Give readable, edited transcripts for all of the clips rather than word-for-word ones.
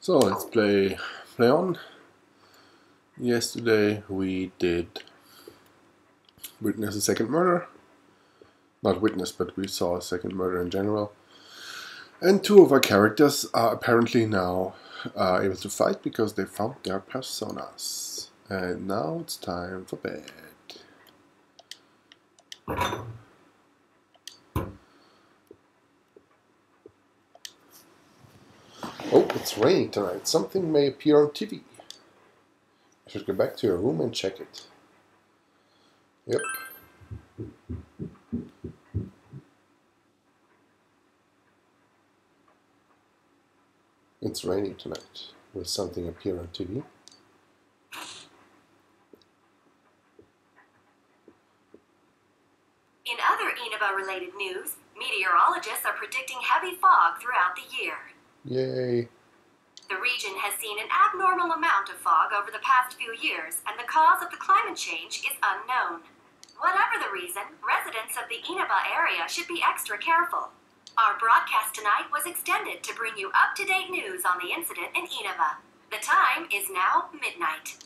So let's play on. Yesterday we did witness a second murder. Not witness, but we saw a second murder in general. And two of our characters are apparently now able to fight because they found their personas. And now it's time for bed. Oh, it's raining tonight. Something may appear on TV. I should go back to your room and check it. Yep. It's raining tonight. Will something appear on TV? In other Inaba-related news, meteorologists are predicting heavy fog throughout the year. Yay. The region has seen an abnormal amount of fog over the past few years, and the cause of the climate change is unknown. Whatever the reason, residents of the Inaba area should be extra careful. Our broadcast tonight was extended to bring you up-to-date news on the incident in Inaba. The time is now midnight.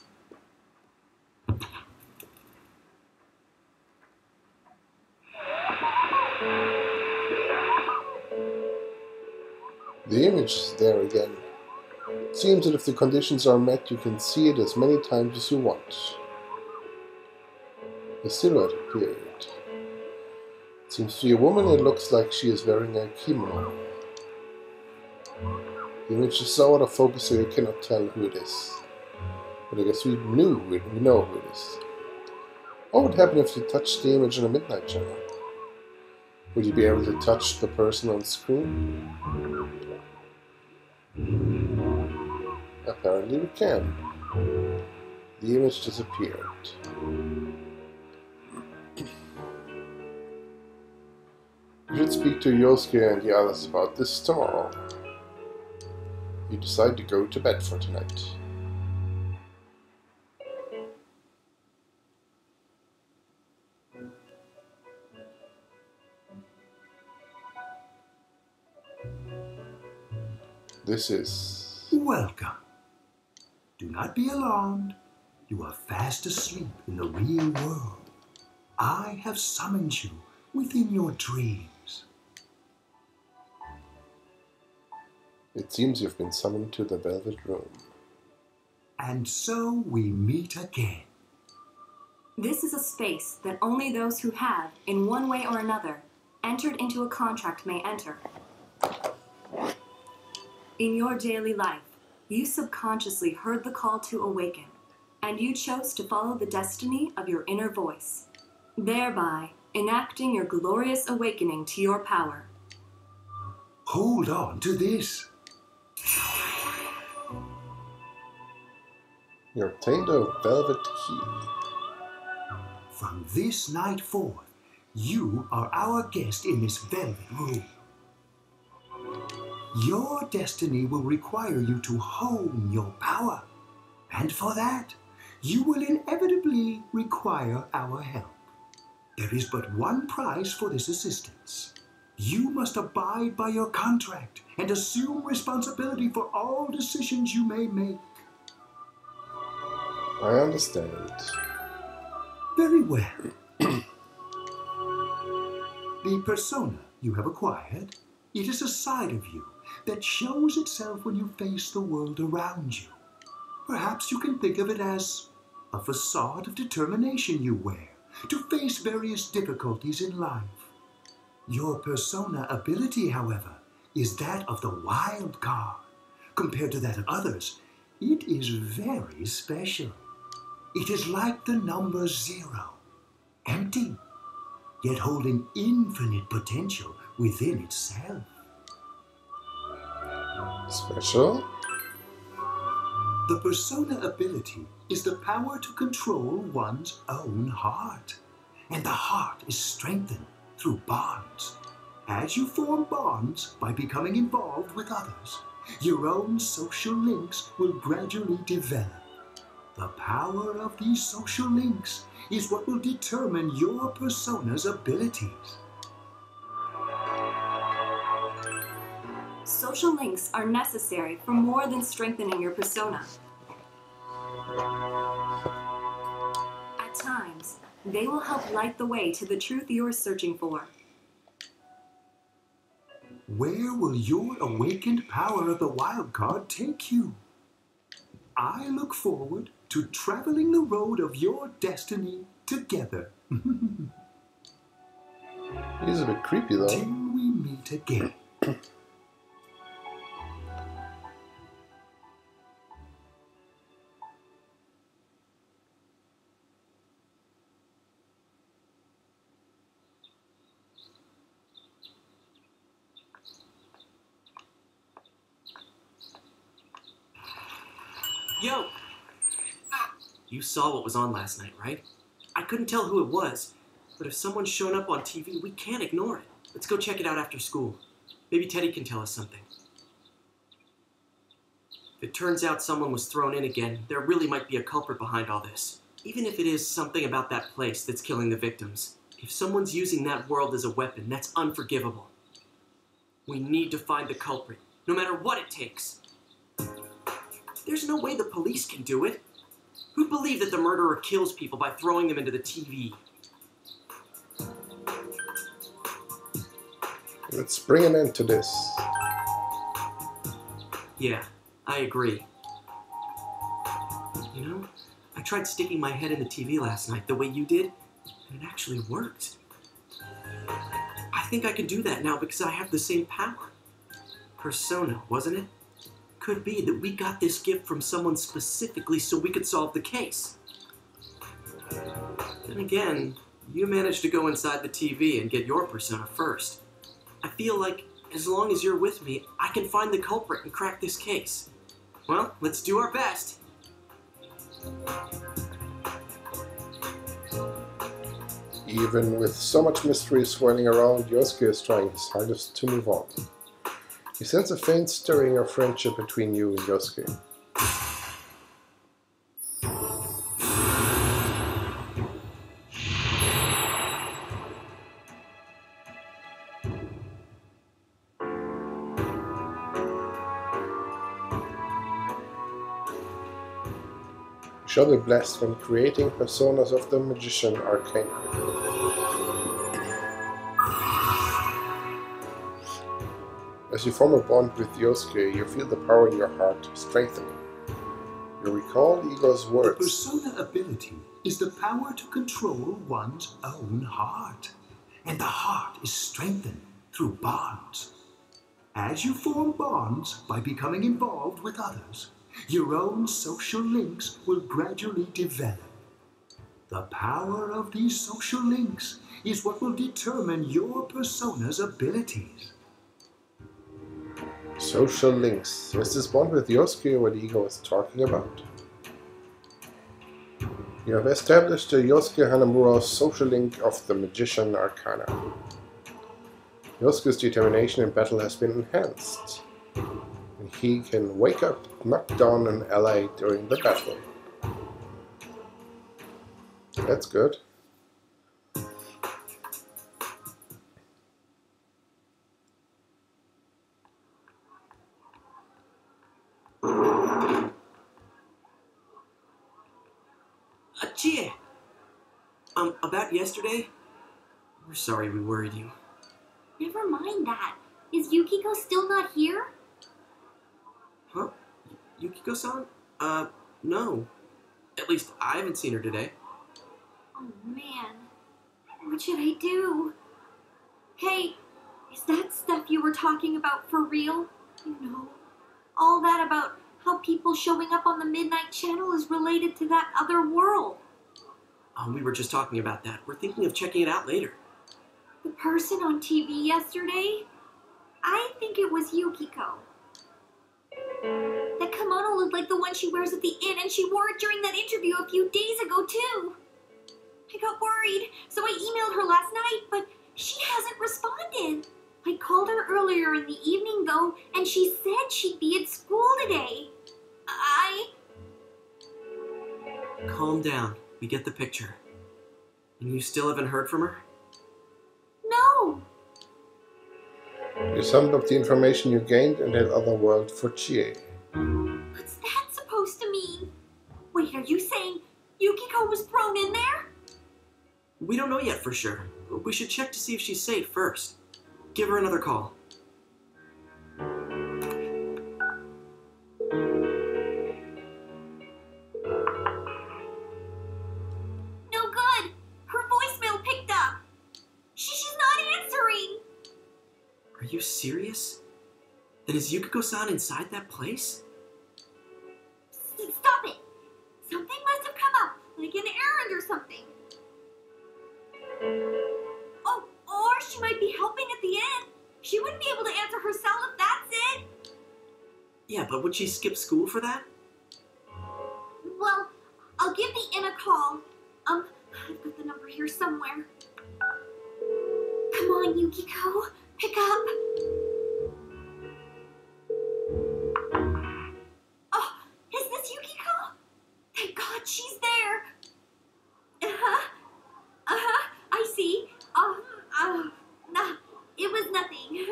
The image is there again. It seems that if the conditions are met, you can see it as many times as you want. The silhouette appeared. It seems to be a woman. It looks like she is wearing a kimono. The image is so out of focus so you cannot tell who it is. But I guess we know who it is. What would happen if you touched the image on a midnight channel? Would you be able to touch the person on screen? Apparently we can. The image disappeared. You should speak to Yosuke and the others about this tomorrow. You decide to go to bed for tonight. This is... Welcome. Do not be alarmed. You are fast asleep in the real world. I have summoned you within your dreams. It seems you've been summoned to the Velvet Room. And so we meet again. This is a space that only those who have, in one way or another, entered into a contract may enter. In your daily life, you subconsciously heard the call to awaken, and you chose to follow the destiny of your inner voice, thereby enacting your glorious awakening to your power. Hold on to this. You obtained a velvet key. From this night forth, you are our guest in this velvet room. Your destiny will require you to hone your power, and for that, you will inevitably require our help. There is but one price for this assistance. You must abide by your contract and assume responsibility for all decisions you may make. I understand. Very well. The persona you have acquired, it is a side of you that shows itself when you face the world around you. Perhaps you can think of it as a facade of determination you wear to face various difficulties in life. Your persona ability, however, is that of the wild card. Compared to that of others, it is very special. It is like the number 0, empty, yet holding infinite potential within itself. Special? The persona ability is the power to control one's own heart, and the heart is strengthened through bonds. As you form bonds by becoming involved with others, your own social links will gradually develop. The power of these social links is what will determine your persona's abilities. Social links are necessary for more than strengthening your persona. At times, they will help light the way to the truth you're searching for. Where will your awakened power of the wild card take you? I look forward to traveling the road of your destiny together. He's a bit creepy though. Till we meet again. Yo! You saw what was on last night, right? I couldn't tell who it was, but if someone's shown up on TV, we can't ignore it. Let's go check it out after school. Maybe Teddy can tell us something. If it turns out someone was thrown in again, there really might be a culprit behind all this. Even if it is something about that place that's killing the victims. If someone's using that world as a weapon, that's unforgivable. We need to find the culprit, no matter what it takes. There's no way the police can do it. Who'd believe that the murderer kills people by throwing them into the TV? Let's bring an end to this. Yeah, I agree. You know, I tried sticking my head in the TV last night the way you did, and it actually worked. I think I can do that now because I have the same power. Persona, wasn't it? Could be that we got this gift from someone specifically so we could solve the case. Then again, you managed to go inside the TV and get your persona first. I feel like as long as you're with me, I can find the culprit and crack this case. Well, let's do our best. Even with so much mystery swirling around, Yosuke is trying his hardest to move on. He senses a faint stirring of friendship between you and Yosuke. You shall be blessed when creating personas of the magician arcana. As you form a bond with Yosuke, you feel the power in your heart strengthening. You recall Ego's The words. persona ability is the power to control one's own heart. And the heart is strengthened through bonds. As you form bonds by becoming involved with others, your own social links will gradually develop. The power of these social links is what will determine your persona's abilities. Social links. Is this bond with Yosuke what Ego is talking about? You have established the Yosuke Hanamura's social link of the Magician Arcana. Yosuke's determination in battle has been enhanced. And he can wake up, knock down an ally during the battle. That's good. Achie! About yesterday? We're sorry we worried you. Never mind that. Is Yukiko still not here? Huh? Yukiko-san? No. At least I haven't seen her today. Oh man, what should I do? Hey, is that stuff you were talking about for real? You know, all that about how people showing up on the Midnight Channel is related to that other world. Oh, we were just talking about that. We're thinking of checking it out later. The person on TV yesterday? I think it was Yukiko. That kimono looked like the one she wears at the inn, and she wore it during that interview a few days ago, too. I got worried, so I emailed her last night, but she hasn't responded. I called her earlier in the evening, though, and she said she'd be at school today. Calm down. We get the picture. And you still haven't heard from her? No. You summed up the information you gained in that other world for Chie. What's that supposed to mean? Wait, are you saying Yukiko was thrown in there? We don't know yet for sure. We should check to see if she's safe first. Give her another call. No good. Her voicemail picked up. She's not answering. Are you serious? Then is Yukiko-san inside that place? Stop it. Something must have come up, like an errand or something. Oh, or she might be helping at the end. She wouldn't be able to answer herself if that's it. Yeah, but would she skip school for that? Well, I'll give the inn a call. I've got the number here somewhere. Come on, Yukiko. Pick up. Oh, is this Yukiko? Thank God she's there. I see. Nah, it was nothing.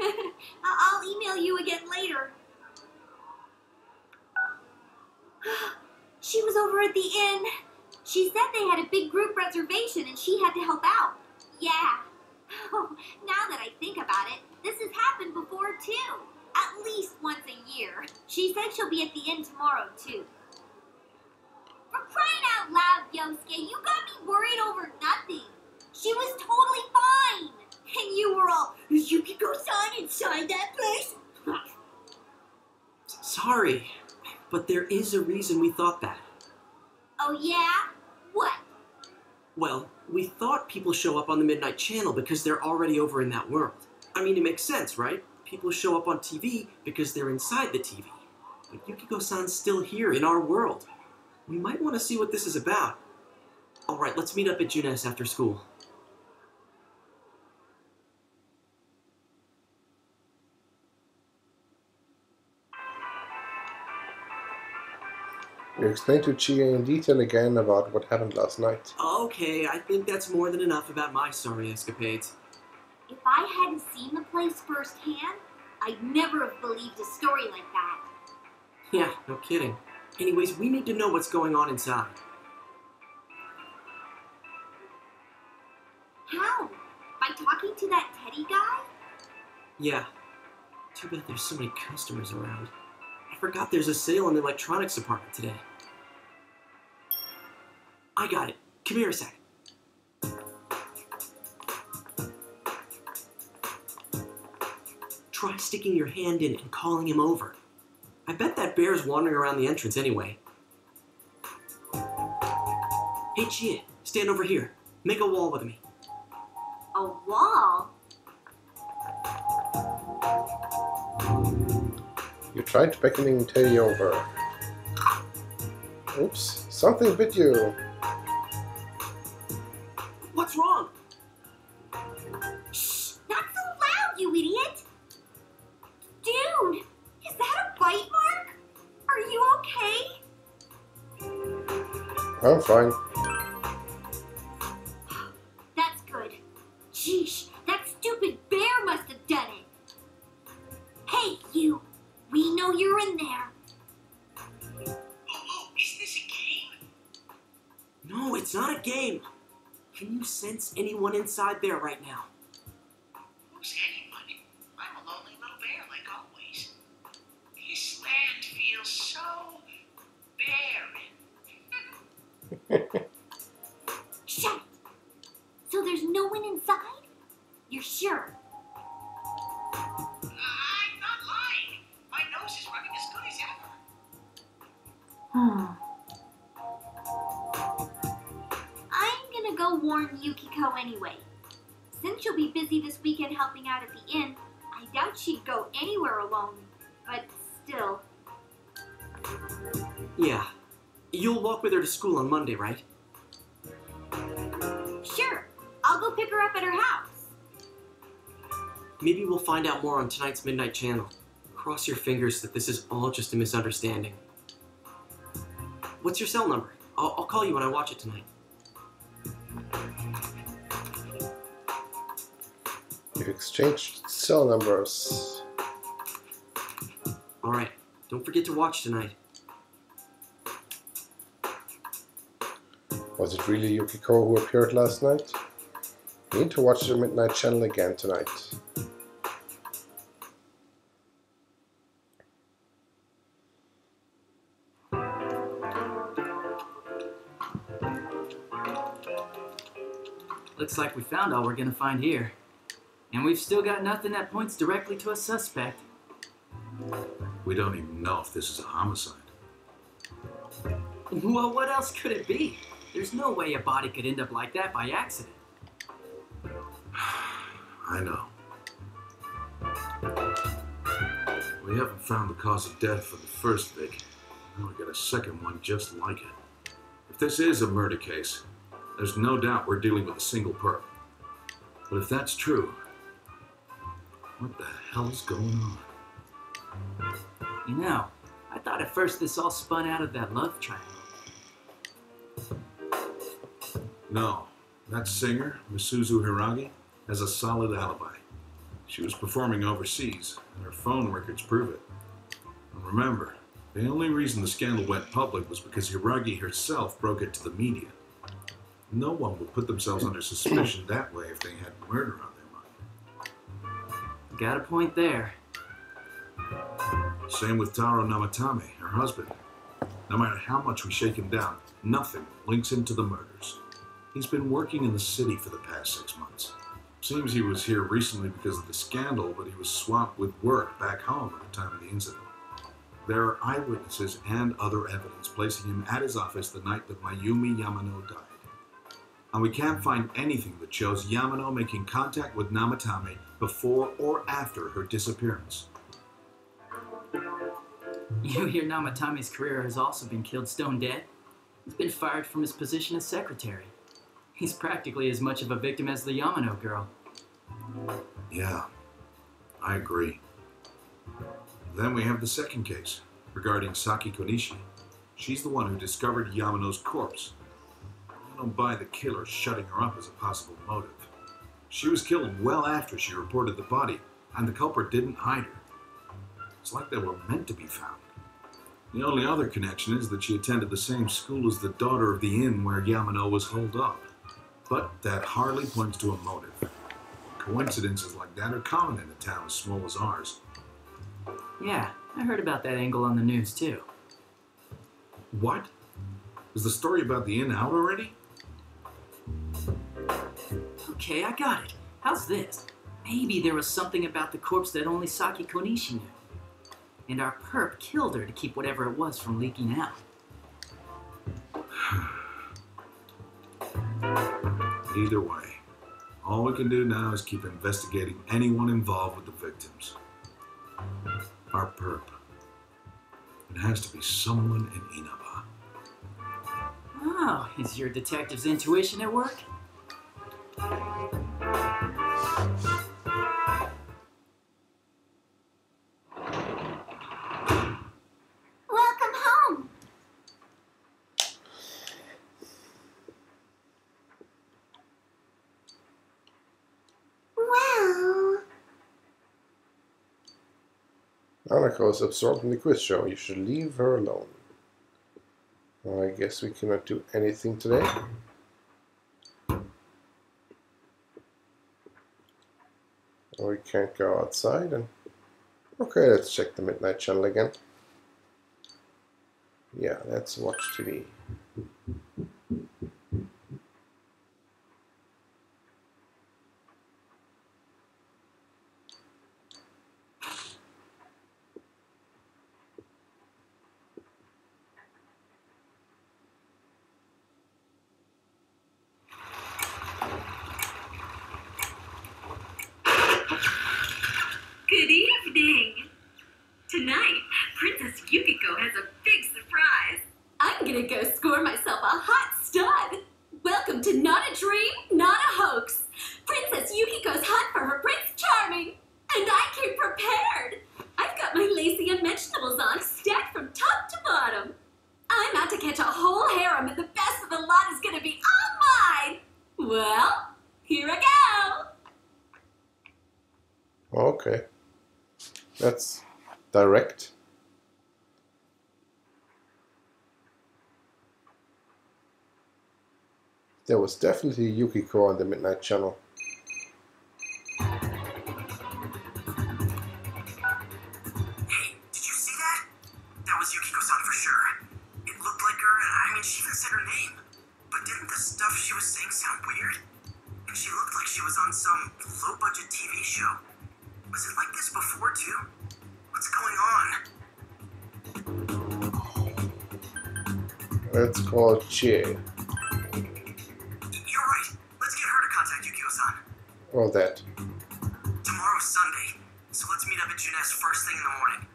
I'll email you again later. She was over at the inn. She said they had a big group reservation and she had to help out. Yeah. Oh, now that I think about it, this has happened before too. At least once a year. She said she'll be at the inn tomorrow too. For crying out loud, Yosuke, you got me worried over nothing. She was totally fine. And you were all, is Yukiko-san inside that place? Sorry, but there is a reason we thought that. Oh yeah? What? Well, we thought people show up on the Midnight Channel because they're already over in that world. I mean, it makes sense, right? People show up on TV because they're inside the TV. But Yukiko-san's still here in our world. We might want to see what this is about. Alright, let's meet up at Junes after school. You explained to Chie in detail again about what happened last night. Okay, I think that's more than enough about my sorry escapades. If I hadn't seen the place firsthand, I'd never have believed a story like that. Yeah, no kidding. Anyways, we need to know what's going on inside. How? By talking to that Teddy guy? Yeah. Too bad there's so many customers around. I forgot there's a sale in the electronics department today. I got it. Come here a sec. Try sticking your hand in and calling him over. I bet that bear's wandering around the entrance anyway. Hey, Chia, stand over here. Make a wall with me. A wall? You tried beckoning Teddy over. Oops, something bit you. What's wrong? Shh! Not so loud, you idiot! Dude! Is that a bite mark? Are you okay? I'm fine. That's good. Sheesh, that stupid bear must have done it. Hey, you! We know you're in there. Oh, is this a game? No, it's not a game. Can you sense anyone inside there right now? Who's anyone? I'm a lonely little bear like always. This land feels so barren. Shut it! So there's no one inside? You're sure? I'm not lying. My nose is running as good as ever. I'm gonna go warn Yukiko anyway. Since she'll be busy this weekend helping out at the inn, I doubt she'd go anywhere alone. But still. Yeah. You'll walk with her to school on Monday, right? Sure, I'll go pick her up at her house. Maybe we'll find out more on tonight's Midnight Channel. Cross your fingers that this is all just a misunderstanding. What's your cell number? I'll call you when I watch it tonight. You've exchanged cell numbers. Alright, don't forget to watch tonight. Was it really Yukiko who appeared last night? You need to watch the Midnight Channel again tonight. Looks like we found all we're gonna find here. And we've still got nothing that points directly to a suspect. We don't even know if this is a homicide. Well, what else could it be? There's no way a body could end up like that by accident. I know. We haven't found the cause of death for the first Vic. Now we got a second one just like it. If this is a murder case, there's no doubt we're dealing with a single perp. But if that's true, what the hell's going on? You know, I thought at first this all spun out of that love triangle. No, that singer, Misuzu Hiragi, has a solid alibi. She was performing overseas, and her phone records prove it. And remember, the only reason the scandal went public was because Hiragi herself broke it to the media. No one would put themselves under suspicion that way if they had murder on their mind. Got a point there. Same with Taro Namatame, her husband. No matter how much we shake him down, nothing links him to the murders. He's been working in the city for the past 6 months. Seems he was here recently because of the scandal, but he was swamped with work back home at the time of the incident. There are eyewitnesses and other evidence placing him at his office the night that Mayumi Yamano died. And we can't find anything that shows Yamano making contact with Namatame before or after her disappearance. You hear Namatame's career has also been killed stone dead? He's been fired from his position as secretary. He's practically as much of a victim as the Yamano girl. Yeah, I agree. Then we have the second case, regarding Saki Konishi. She's the one who discovered Yamano's corpse. I don't buy the killer shutting her up as a possible motive. She was killed well after she reported the body, and the culprit didn't hide her. It's like they were meant to be found. The only other connection is that she attended the same school as the daughter of the inn where Yamano was holed up. But that hardly points to a motive. Coincidences like that are common in a town as small as ours. Yeah, I heard about that angle on the news too. What? Is the story about the inn out already? Okay, I got it. How's this? Maybe there was something about the corpse that only Saki Konishi knew. And our perp killed her to keep whatever it was from leaking out. Either way, all we can do now is keep investigating anyone involved with the victims. Our perp. It has to be someone in Inaba. Oh, is your detective's intuition at work? Welcome home. Well, Anako is absorbed in the quiz show. You should leave her alone. Well, I guess we cannot do anything today. We can't go outside. And okay, let's check the Midnight Channel again. Yeah, let's watch TV. good evening. Tonight, Princess Yukiko has a big surprise. I'm gonna go score myself a hot stud. Welcome to Not a Dream, Not a Hoax. Princess Yukiko's hunt for her Prince Charming. And I came prepared. I've got my lacy unmentionables on, stacked from top to bottom. I'm out to catch a whole harem, and the best of the lot is gonna be all mine. Well, here I go. Okay. That's direct. There was definitely Yukiko on the Midnight Channel. Hey, did you see that? That was Yukiko-san for sure. It looked like her, I mean, she even said her name. But didn't the stuff she was saying sound weird? And she looked like she was on some low-budget TV show. Was it like this before, too? What's going on? Let's call Che. You're right. Let's get her to contact Yukio-san. Or that. Tomorrow's Sunday, so let's meet up at Junes first thing in the morning.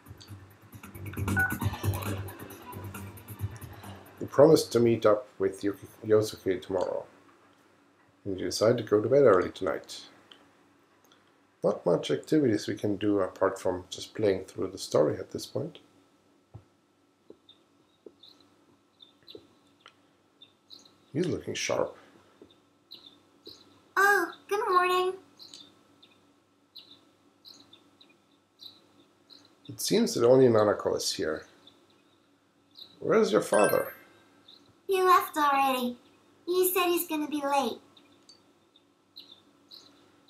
We promised to meet up with Yosuke tomorrow. And you decide to go to bed early tonight. Not much activities we can do apart from just playing through the story at this point. He's looking sharp. Oh, good morning. It seems that only Nanako is here. Where's your father? You left already. He said he's gonna be late.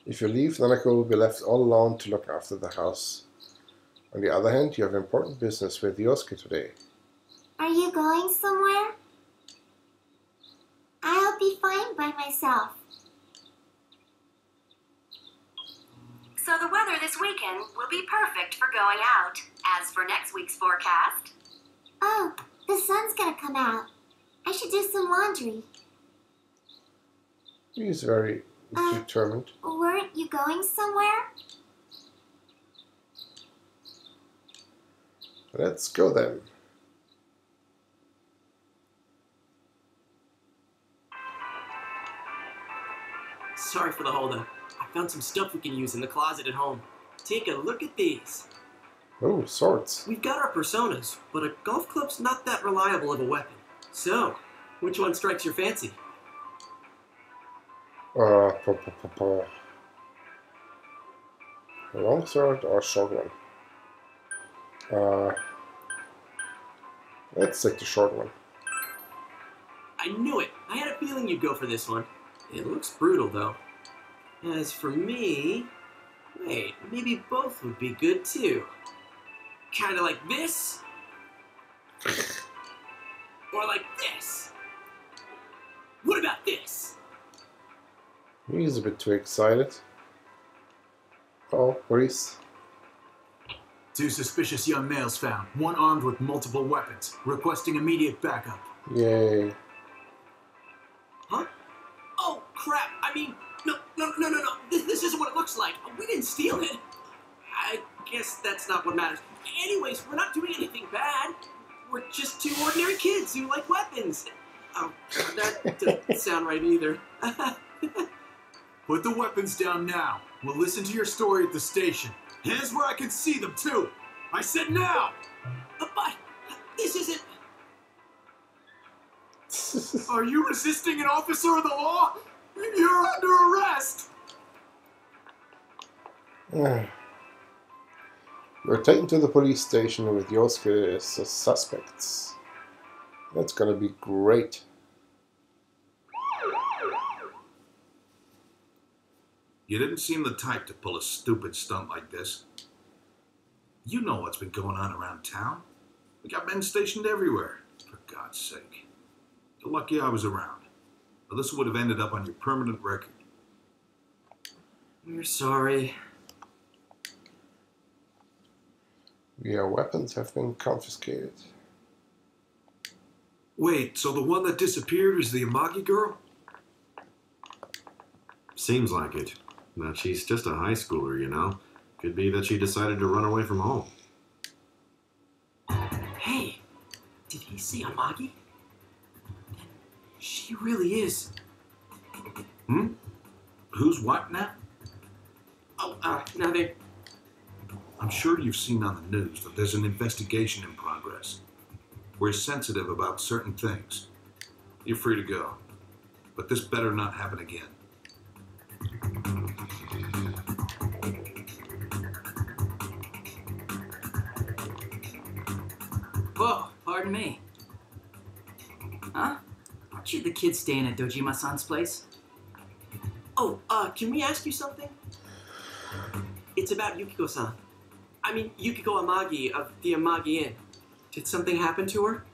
If you leave, Nanako will be left all alone to look after the house. On the other hand, you have important business with Yosuke today. Are you going somewhere? I'll be fine by myself. So the weather this weekend will be perfect for going out. As for next week's forecast... Oh, the sun's gonna come out. I should do some laundry. He's very determined. Weren't you going somewhere? Let's go then. Sorry for the holdup. I found some stuff we can use in the closet at home. Take a look at these. Oh, swords. We've got our personas, but a golf club's not that reliable of a weapon. So, which one strikes your fancy? A long sword or a short one? Let's take the short one. I knew it. I had a feeling you'd go for this one. It looks brutal, though. As for me... Wait, maybe both would be good, too. Kinda like this? Or like this? What about this? He's a bit too excited. Oh, Reese. 2 suspicious young males found, one armed with multiple weapons, requesting immediate backup. Yay. Huh? Oh, crap! I mean, no. This isn't what it looks like. We didn't steal it. I guess that's not what matters. Anyways, we're not doing anything bad. We're just 2 ordinary kids who like weapons. Oh, that doesn't sound right either. Put the weapons down now. We'll listen to your story at the station. Hands where I can see them, too. I said now! But this isn't... Are you resisting an officer of the law? You're under arrest! You're taken to the police station with Yosuke as suspects. That's gonna be great. You didn't seem the type to pull a stupid stunt like this. You know what's been going on around town. We got men stationed everywhere, for God's sake. You're lucky I was around, or this would have ended up on your permanent record. We're sorry. Your weapons have been confiscated. Wait, so the one that disappeared was the Amagi girl? Seems like it. But she's just a high schooler, you know. Could be that she decided to run away from home. Hey, did he say Amagi? She really is. Who's what now? Oh, nothing. I'm sure you've seen on the news that there's an investigation in progress. We're sensitive about certain things. You're free to go. But this better not happen again. Pardon me. Huh? Aren't you the kid staying at Dojima-san's place? Oh, can we ask you something? It's about Yukiko-san. I mean, Yukiko Amagi of the Amagi Inn. Did something happen to her?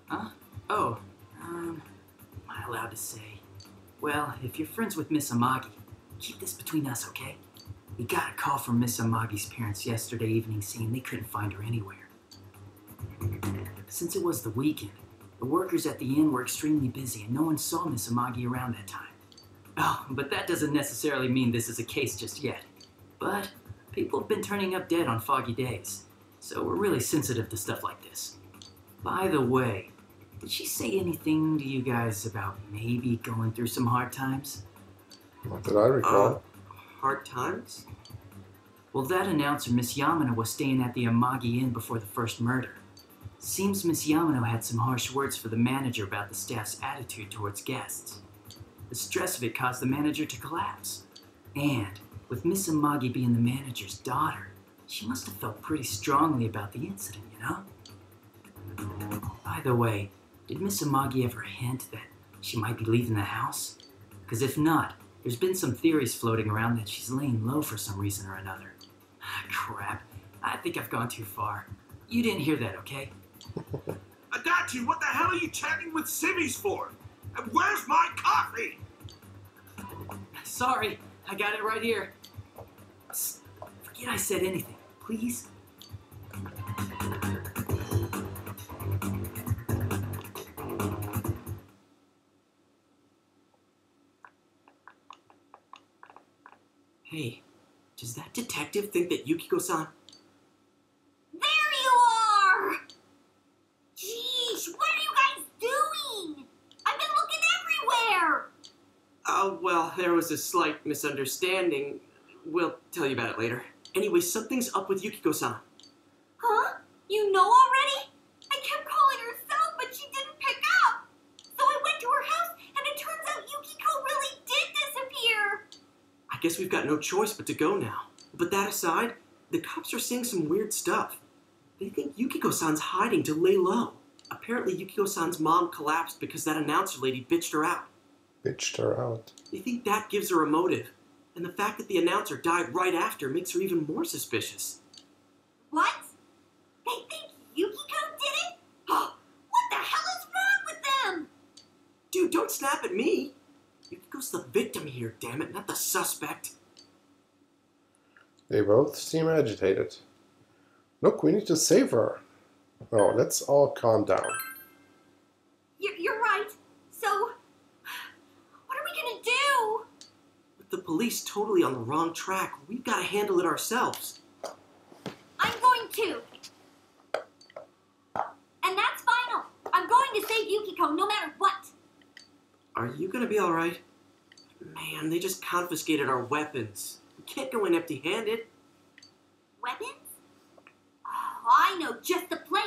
Huh? Oh, am I allowed to say? Well, if you're friends with Miss Amagi, keep this between us, okay? We got a call from Miss Amagi's parents yesterday evening saying they couldn't find her anywhere. Since it was the weekend, the workers at the inn were extremely busy and no one saw Miss Amagi around that time. Oh, but that doesn't necessarily mean this is a case just yet. But people have been turning up dead on foggy days, so we're really sensitive to stuff like this. By the way, did she say anything to you guys about maybe going through some hard times? Not that I recall. Hard times? Well, that announcer, Miss Yamano, was staying at the Amagi Inn before the first murder. Seems Miss Yamano had some harsh words for the manager about the staff's attitude towards guests. The stress of it caused the manager to collapse. And with Miss Amagi being the manager's daughter, she must have felt pretty strongly about the incident, you know? By the way, did Miss Amagi ever hint that she might be leaving the house? Because if not, there's been some theories floating around that she's laying low for some reason or another. Crap, I think I've gone too far. You didn't hear that, okay? Adachi, what the hell are you chatting with civvies for? And where's my coffee? Sorry, I got it right here. Forget I said anything, please. Hey, does that detective think that Yukiko-san... There you are! Jeez, what are you guys doing? I've been looking everywhere! Oh, well, there was a slight misunderstanding. We'll tell you about it later. Anyway, something's up with Yukiko-san. Huh? You know already? I kept calling her cell, but she didn't pick up. So I went to her house, and it turns out Yukiko really did disappear. I guess we've got no choice but to go now. But that aside, the cops are seeing some weird stuff. They think Yukiko-san's hiding to lay low. Apparently, Yukiko-san's mom collapsed because that announcer lady bitched her out. Bitched her out. They think that gives her a motive. And the fact that the announcer died right after makes her even more suspicious. What? They think Yukiko did it? Oh, what the hell is wrong with them? Dude, don't snap at me. Yukiko's the victim here, damn it, not the suspect. They both seem agitated. Look, we need to save her. Oh, let's all calm down. You're right. So, what are we gonna do? With the police totally on the wrong track, we've got to handle it ourselves. I'm going to. And that's final. I'm going to save Yukiko no matter what. Are you gonna be alright? Man, they just confiscated our weapons. We can't go in empty-handed. Weapons? Oh, I know just the place.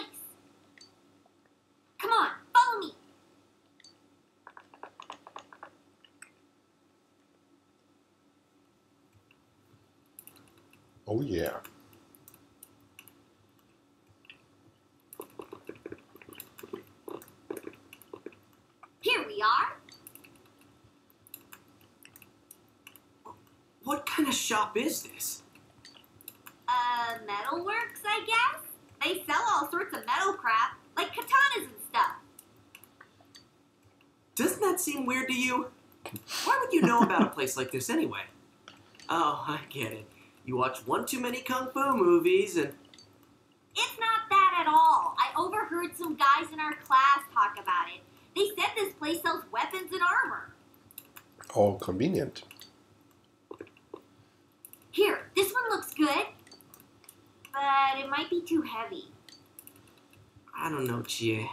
Come on, follow me. Oh yeah. Here we are. What kind of shop is this? Metalworks, I guess? They sell all sorts of metal crap, like katanas and stuff. Doesn't that seem weird to you? Why would you know about a place like this anyway? Oh, I get it. You watch one too many kung fu movies and... It's not that at all. I overheard some guys in our class talk about it. They said this place sells weapons and armor. All convenient. Here, this one looks good, but it might be too heavy. I don't know, Chie.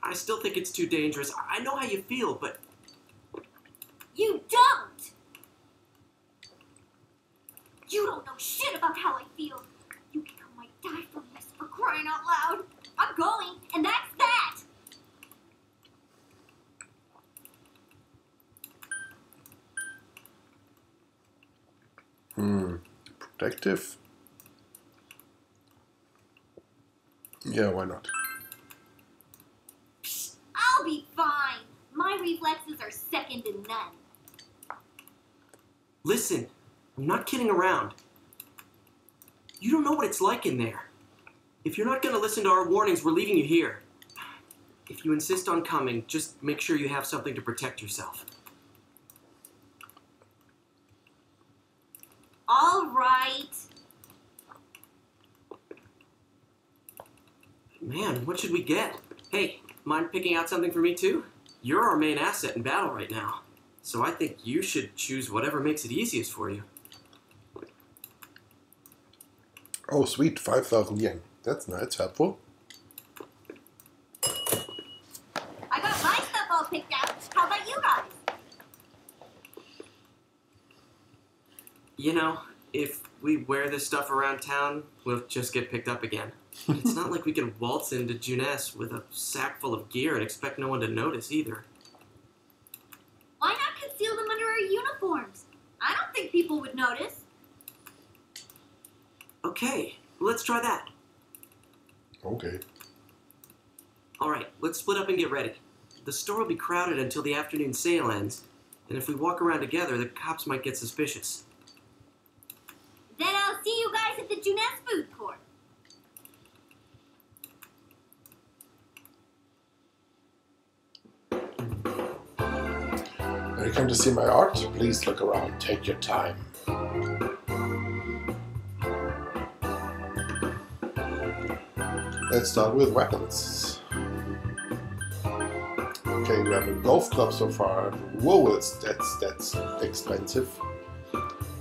I still think it's too dangerous. I know how you feel, but... You don't! You don't know shit about how I feel. Yukiko might die from this, for crying out loud. I'm going, and that's that! Protective? Yeah, why not? reflexes are second to none. Listen, I'm not kidding around. You don't know what it's like in there. If you're not going to listen to our warnings, we're leaving you here. If you insist on coming, just make sure you have something to protect yourself. All right. Man, what should we get? Hey, mind picking out something for me too? You're our main asset in battle right now. So I think you should choose whatever makes it easiest for you. Oh, sweet, 5,000 yen. That's nice, helpful. I got my stuff all picked out. How about you guys? You know, if we wear this stuff around town, we'll just get picked up again. It's not like we can waltz into Juness with a sack full of gear and expect no one to notice either. Why not conceal them under our uniforms? I don't think people would notice. Okay, let's try that. Okay. Alright, let's split up and get ready. The store will be crowded until the afternoon sale ends, and if we walk around together, the cops might get suspicious. Then I'll see you guys at the Juness food court. Are you come to see my art? Please look around. Take your time. Let's start with weapons. Okay, we have a golf club so far. Whoa, that's expensive.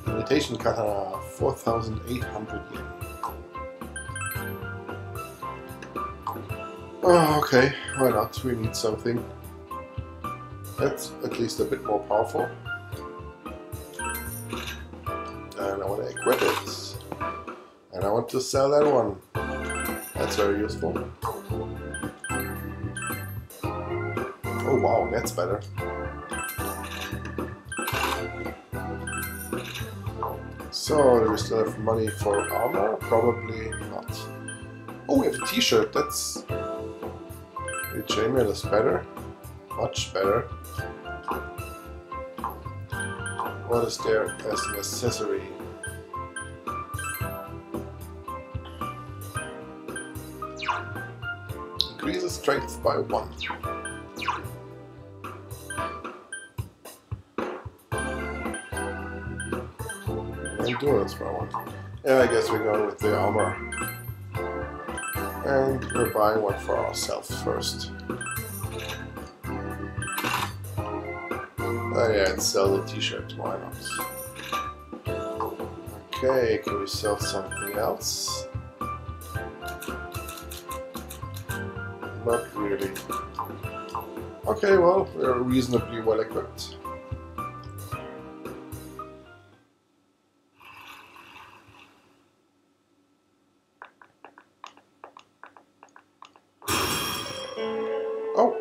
Imitation katana, 4,800 yen. Oh, okay, why not? We need something. That's at least a bit more powerful. And I want to equip it. And I want to sell that one. That's very useful. Oh wow, that's better. So, do we still have money for armor? Probably not. Oh, we have a t-shirt. That's... The chainmail is better. Much better. What is there as an accessory? Increases strength by 1. Endurance by 1. Yeah, I guess we're going with the armor. And we're buying one for ourselves first. Oh yeah, and sell the t-shirt, why not? Okay, can we sell something else? Not really. Okay, well, we're reasonably well equipped. Oh!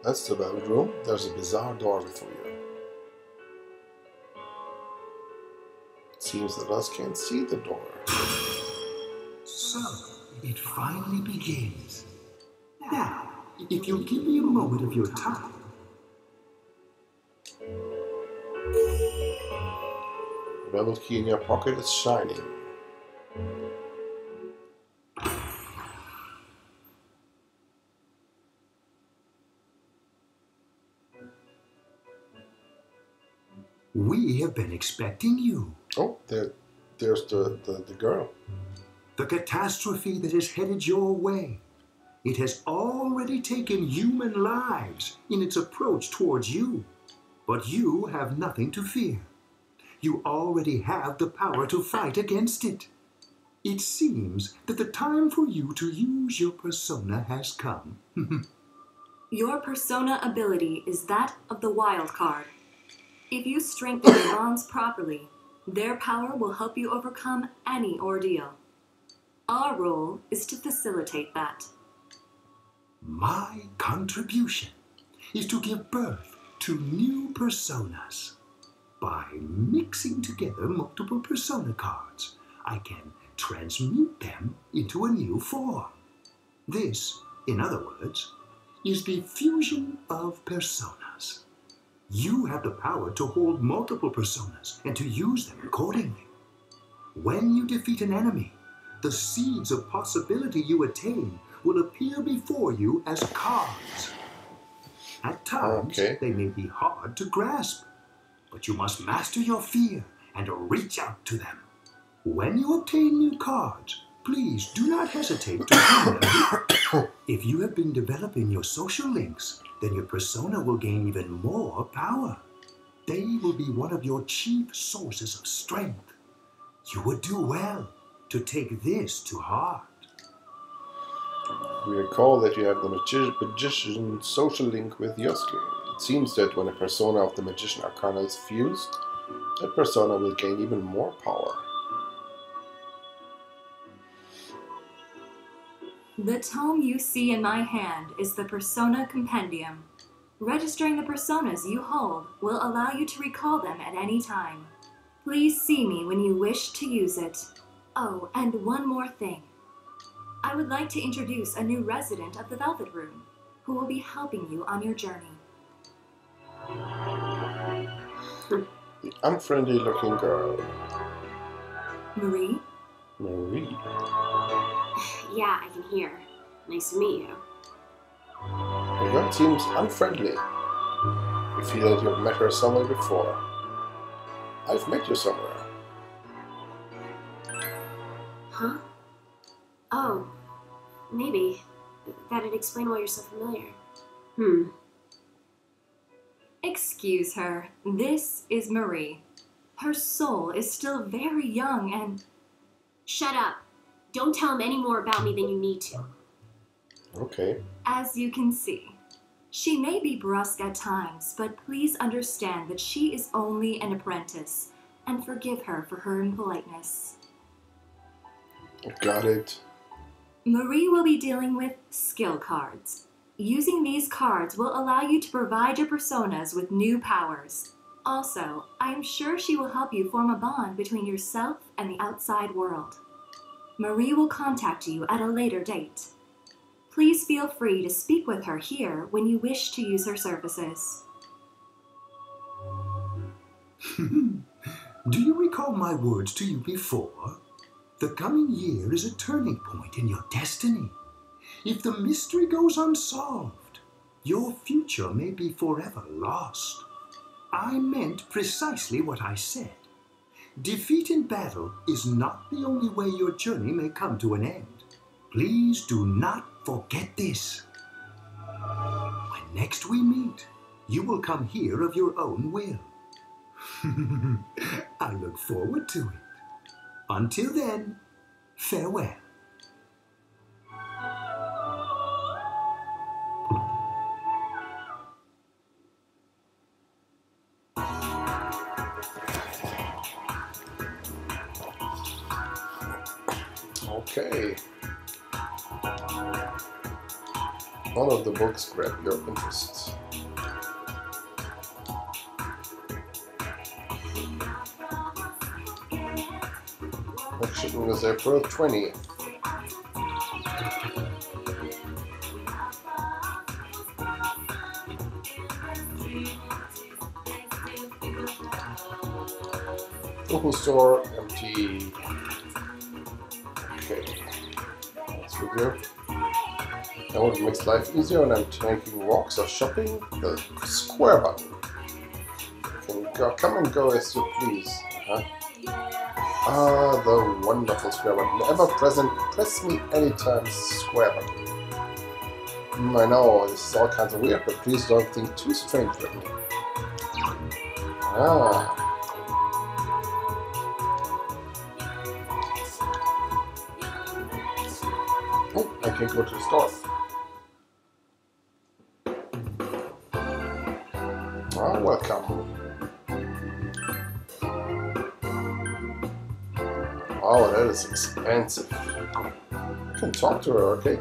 That's the bedroom. There's a bizarre doorway for you. It seems that us can't see the door. So, it finally begins. Now, if you'll give me a moment of your time. The bevel key in your pocket is shining. We have been expecting you. Oh, there's the girl. The catastrophe that is headed your way. It has already taken human lives in its approach towards you. But you have nothing to fear. You already have the power to fight against it. It seems that the time for you to use your persona has come. Your persona ability is that of the wild card. If you strengthen your bonds properly, their power will help you overcome any ordeal. Our role is to facilitate that. My contribution is to give birth to new personas. By mixing together multiple persona cards, I can transmute them into a new form. This, in other words, is the fusion of personas. You have the power to hold multiple personas and to use them accordingly. When you defeat an enemy, the seeds of possibility you attain will appear before you as cards. At times, they may be hard to grasp, but you must master your fear and reach out to them. When you obtain new cards, please do not hesitate to hand them. If you have been developing your social links, then your persona will gain even more power. They will be one of your chief sources of strength. You would do well to take this to heart. We recall that you have the magician social link with Yosuke. It seems that when a persona of the magician arcana is fused, that persona will gain even more power. The tome you see in my hand is the Persona Compendium. Registering the personas you hold will allow you to recall them at any time. Please see me when you wish to use it. Oh, and one more thing. I would like to introduce a new resident of the Velvet Room, who will be helping you on your journey. The unfriendly looking girl. Marie? Marie. Yeah, I can hear. Nice to meet you. The girl seems unfriendly. You feel that you've met her somewhere before. I've met you somewhere. Huh? Oh, maybe. That'd explain why you're so familiar. Excuse her. This is Marie. Her soul is still very young and... Shut up. Don't tell him any more about me than you need to. Okay. As you can see, she may be brusque at times, but please understand that she is only an apprentice, and forgive her for her impoliteness. Got it. Marie will be dealing with skill cards. Using these cards will allow you to provide your personas with new powers. Also, I am sure she will help you form a bond between yourself and the outside world. Marie will contact you at a later date. Please feel free to speak with her here when you wish to use her services. Do you recall my words to you before? The coming year is a turning point in your destiny. If the mystery goes unsolved, your future may be forever lost. I meant precisely what I said. Defeat in battle is not the only way your journey may come to an end. Please do not forget this. When next we meet, you will come here of your own will. I look forward to it. Until then, farewell. Okay. One of the books grabbed your interest. Action was April 20th. Local store empty. Okay, let's figure. I want to make life easier when I'm taking walks or shopping. The square button. Can go, come and go as you please. Ah, the wonderful square button. Ever present, press me anytime, square button. I know, this is all kinds of weird, but please don't think too strangely of me. Ah. Oh, I can go to the store. Ah, welcome. Oh, that is expensive. You can talk to her, okay?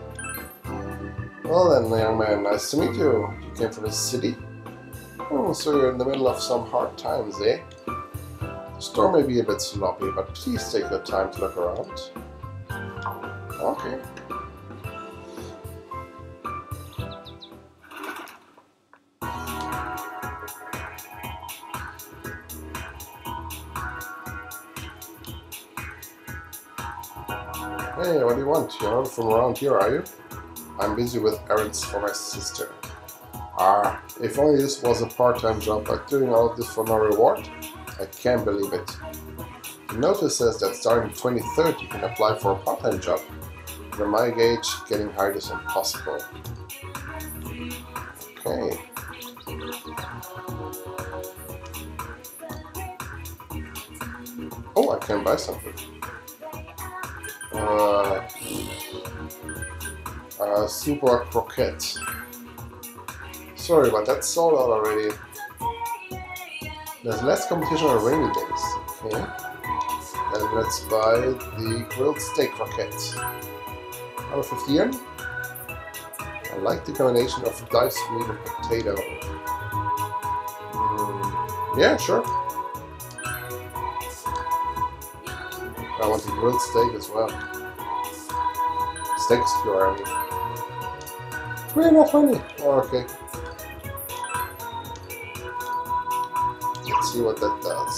Well then, young man, nice to meet you. You came from the city? Oh, so you're in the middle of some hard times, eh? The store may be a bit sloppy, but please take your time to look around. Okay. Hey, what do you want? You're not from around here, are you? I'm busy with errands for my sister. Ah, if only this was a part-time job, but doing all of this for no reward? I can't believe it. The notice says that starting 23rd you can apply for a part-time job. For my gauge, getting hired is impossible. Okay. Oh, I can buy something. Super croquette. Sorry, but that's sold out already. There's less competition on rainy days. Okay. Then let's buy the grilled steak croquette. 150 yen. I like the combination of diced meat and potato. Yeah, sure. I want the grilled steak as well. Steak skewer, I mean. 320. Oh, okay. Let's see what that does.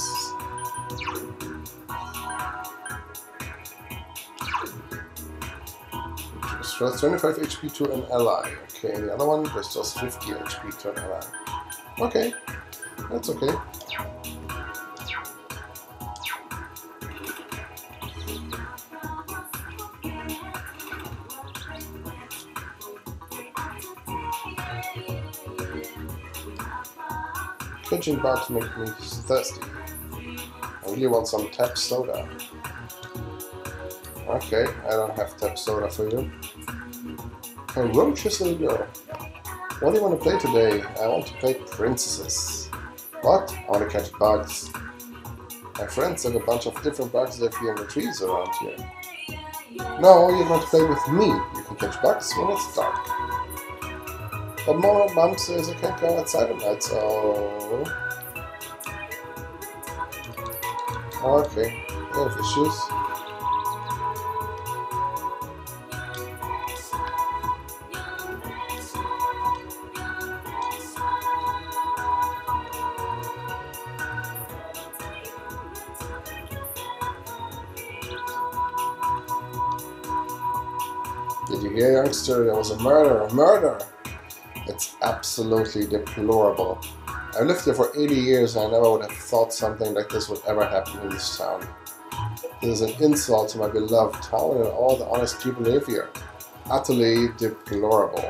Restores 25 HP to an ally. Okay, and the other one restores 50 HP to an ally. Okay, that's okay. Pigeon bugs make me thirsty. I really want some tap soda. Okay, I don't have tap soda for you. A roaches little girl. What do you want to play today? I want to play princesses. What? I want to catch bugs. My friends have a bunch of different bugs that appear in the trees around here. No, you're going to play with me. You can catch bugs when it's dark. But Mom says I can't go outside at night, so... Okay, I have issues. Did you hear, youngster? There was a murder! A murder! It's absolutely deplorable. I've lived here for 80 years and I never would have thought something like this would ever happen in this town. This is an insult to my beloved town and all the honest people live here. Utterly deplorable.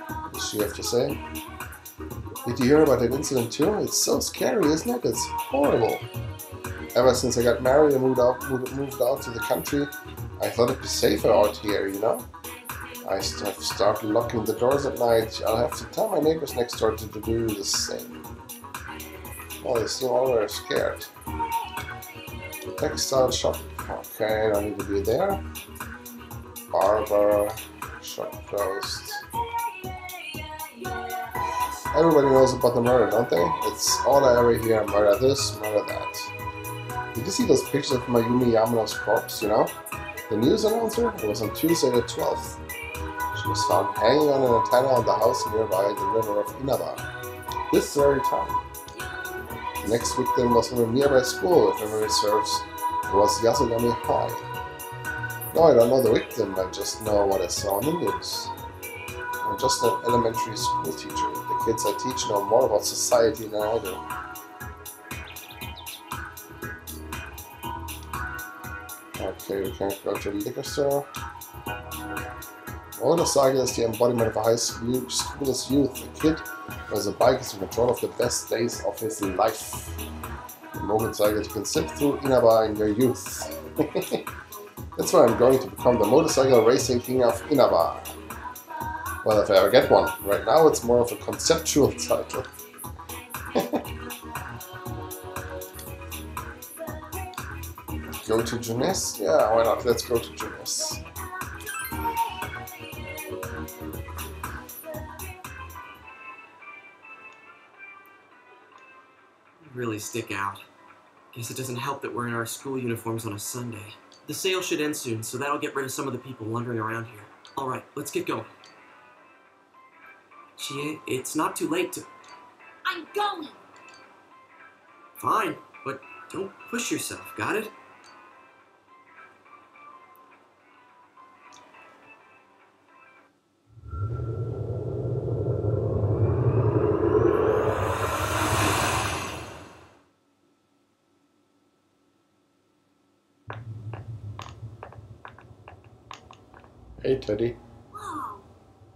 What does she have to say? Did you hear about that incident too? It's so scary, isn't it? It's horrible. Ever since I got married and moved out to the country, I thought it'd be safer out here, you know? I have started locking the doors at night. I'll have to tell my neighbors next door to do the same. Well, they seem all very scared. Textile shop. Okay, I don't need to be there. Barber. Shop closed. Everybody knows about the murder, don't they? It's all I ever hear. Murder this, murder that. Did you see those pictures of Mayumi Yamano's corpse, you know? The news announcer? It was on Tuesday the 12th. She was found hanging on an antenna on the house nearby the river of Inaba. This very time. The next victim was from a nearby school, if memory serves. It was Yasugami High. No, I don't know the victim, I just know what I saw on the news. I'm just an elementary school teacher. The kids I teach know more about society than I do. Okay, we can't go to the liquor store. Motorcycle is the embodiment of a high school's youth. A kid who has a bike is in control of the best days of his life. The motorcycle you can sit through Inaba in your youth. That's why I'm going to become the motorcycle racing king of Inaba. Well, if I ever get one. Right now it's more of a conceptual title. Go to Jeunesse? Yeah, why not? Let's go to Jeunesse. Really stick out. Guess it doesn't help that we're in our school uniforms on a Sunday. The sale should end soon, so that'll get rid of some of the people wandering around here. Alright, let's get going. Chie, it's not too late to... I'm going! Fine, but don't push yourself, got it? Hey, Teddy. Whoa.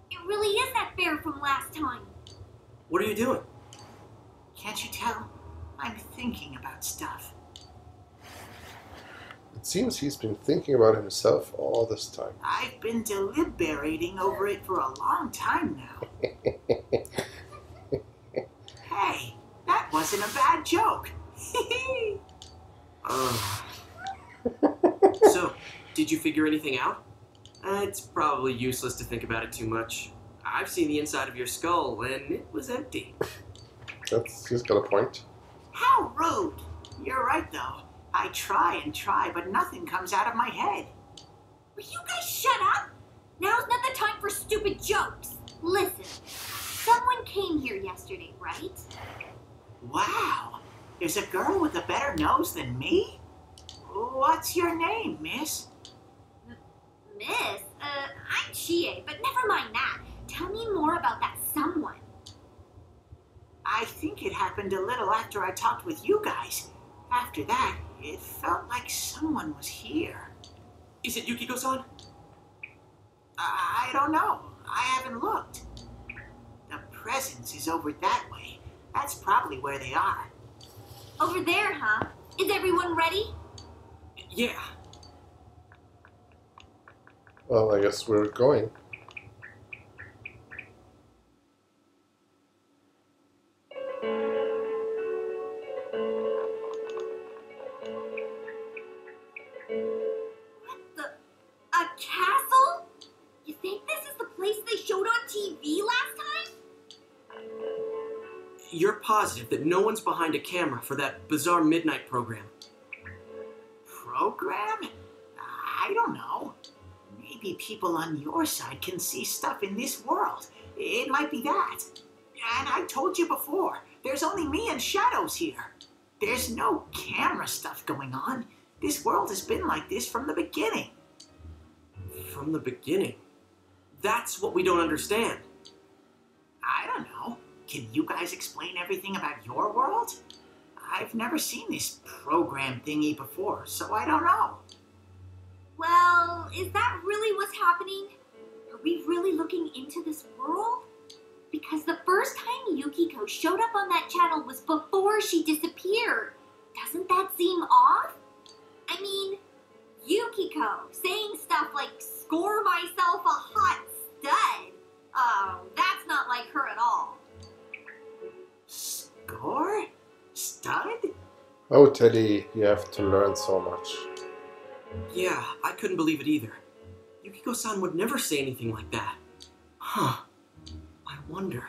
It really is that bear from last time. What are you doing? Can't you tell? I'm thinking about stuff. It seems he's been thinking about himself all this time. I've been deliberating over it for a long time now. Hey, that wasn't a bad joke. So, did you figure anything out? It's probably useless to think about it too much. I've seen the inside of your skull, and it was empty. He's got a point. How rude. You're right, though. I try and try, but nothing comes out of my head. Will you guys shut up? Now's not the time for stupid jokes. Listen, someone came here yesterday, right? Wow. There's a girl with a better nose than me? What's your name, miss? Miss? I'm Chie, but never mind that. Tell me more about that someone. I think it happened a little after I talked with you guys. After that, it felt like someone was here. Is it Yukiko-san? I don't know. I haven't looked. The presence is over that way. That's probably where they are. Over there, huh? Is everyone ready? Yeah. Well, I guess we're going. A castle? You think this is the place they showed on TV last time? You're positive that no one's behind a camera for that bizarre midnight program? Program? I don't know. Maybe people on your side can see stuff in this world. It might be that. And I told you before, there's only me and Shadows here. There's no camera stuff going on. This world has been like this from the beginning. From the beginning? That's what we don't understand. I don't know. Can you guys explain everything about your world? I've never seen this program thingy before, so I don't know. Well, is that really what's happening? Are we really looking into this world? Because the first time Yukiko showed up on that channel was before she disappeared. Doesn't that seem off? I mean, Yukiko saying stuff like, score myself a hot stud. Oh, that's not like her at all. Score? Stud? Oh, Teddy, you have to learn so much. Yeah, I couldn't believe it either. Yukiko-san would never say anything like that. Huh. I wonder.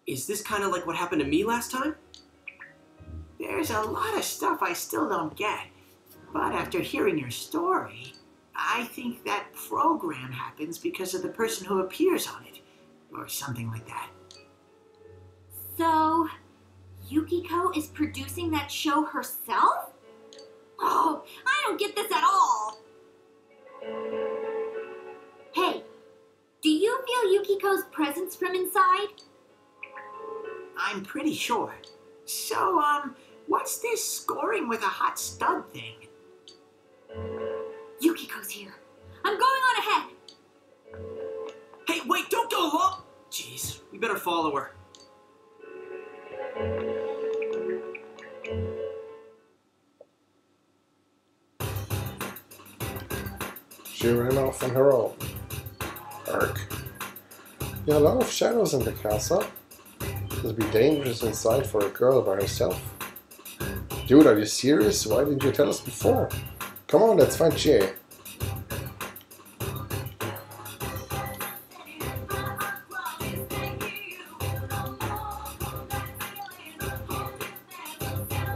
Is this kind of like what happened to me last time? There's a lot of stuff I still don't get. But after hearing your story, I think that program happens because of the person who appears on it. Or something like that. So, Yukiko is producing that show herself? Oh, I don't get this at all. Hey, do you feel Yukiko's presence from inside? I'm pretty sure. So, what's this scoring with a hot stud thing? Yukiko's here. I'm going on ahead. Hey, wait, don't go along! Jeez, we better follow her. She ran off on her own. Ark. There are a lot of shadows in the castle. It would be dangerous inside for a girl by herself. Dude, are you serious? Why didn't you tell us before? Come on, let's find Chie.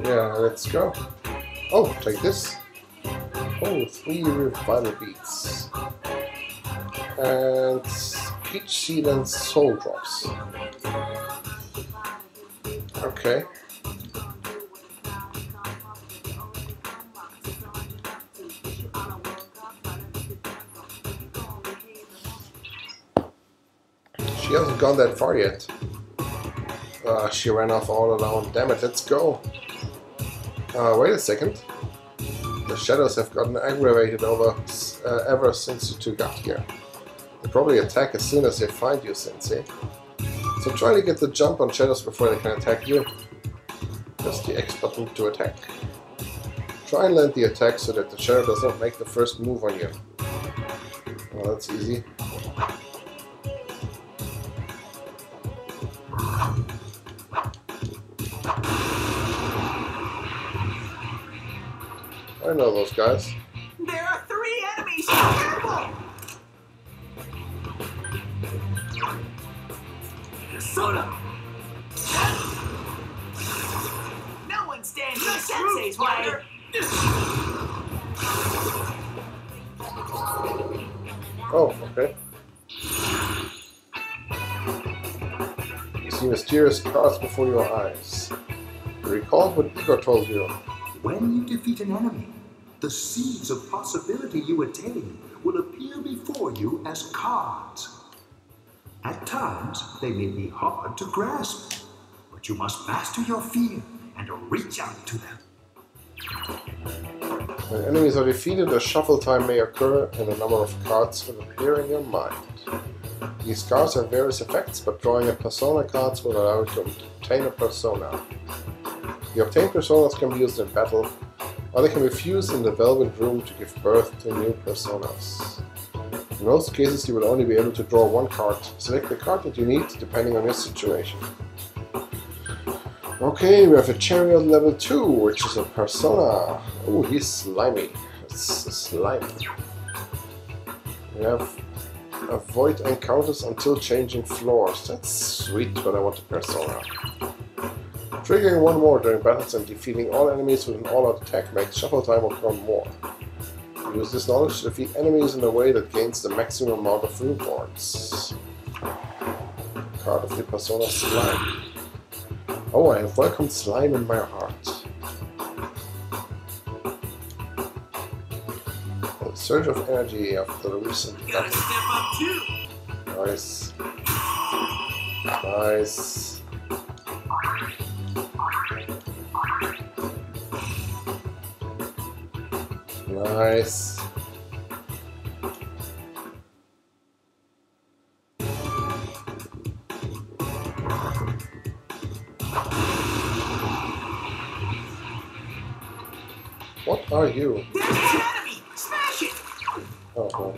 Yeah, let's go. Oh, take this. Oh, 3 revival beats. And peach seed and soul drops. Okay. She hasn't gone that far yet. She ran off all alone. Damn it, let's go. Wait a second. The shadows have gotten aggravated ever since you two got here. They probably attack as soon as they find you, Sensei. So try to get the jump on shadows before they can attack you. Press the X button to attack. Try and land the attack so that the shadow does not make the first move on you. Well, that's easy. I know those guys. There are 3 enemies! Careful! Soda! No one stands in Sensei's way! Oh, okay. You see mysterious cards before your eyes. You recall what Igor told you. When you defeat an enemy, the seeds of possibility you attain will appear before you as cards. At times, they may be hard to grasp, but you must master your fear and reach out to them. When enemies are defeated, a shuffle time may occur and a number of cards will appear in your mind. These cards have various effects, but drawing a persona cards will allow you to obtain a persona. The obtained personas can be used in battle, or they can be fused in the Velvet Room to give birth to new personas. In most cases, you will only be able to draw 1 card. Select the card that you need, depending on your situation. Okay, we have a Chariot level 2, which is a persona. Oh, he's slimy. It's a slime. We have avoid encounters until changing floors. That's sweet, but I want a persona. Triggering 1 more during battles and defeating all enemies with an all-out attack makes shuffle time occur more. Use this knowledge to defeat enemies in a way that gains the maximum amount of rewards. Card of the persona Slime. Oh, I have welcomed slime in my heart. A surge of energy after the recent Gotta battle. step up too! Nice. Nice. Nice. What are you? There's the enemy! Smash it! Oh, no.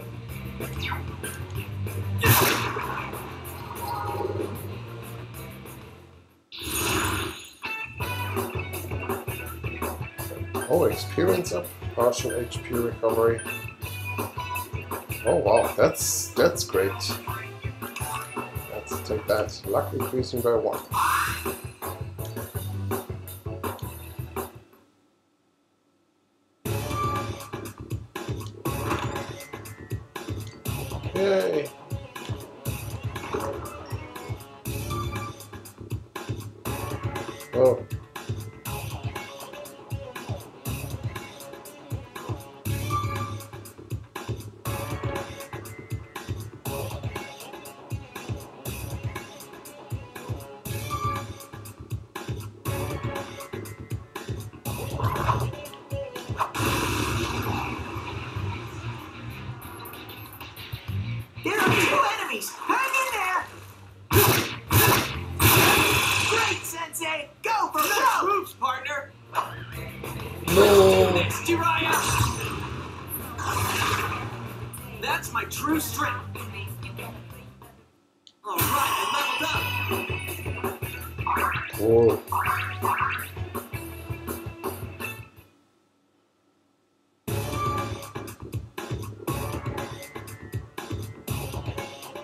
Oh, experience up, partial HP recovery. Oh wow, that's great. Let's take that. Luck increasing by 1. Yay! Oh. There are 2 enemies! Hang in there! Great, Sensei! Go for Nice broke! moves, partner! No! Next, Jiraiya! That's my true strength! Alright, I leveled up! Oh.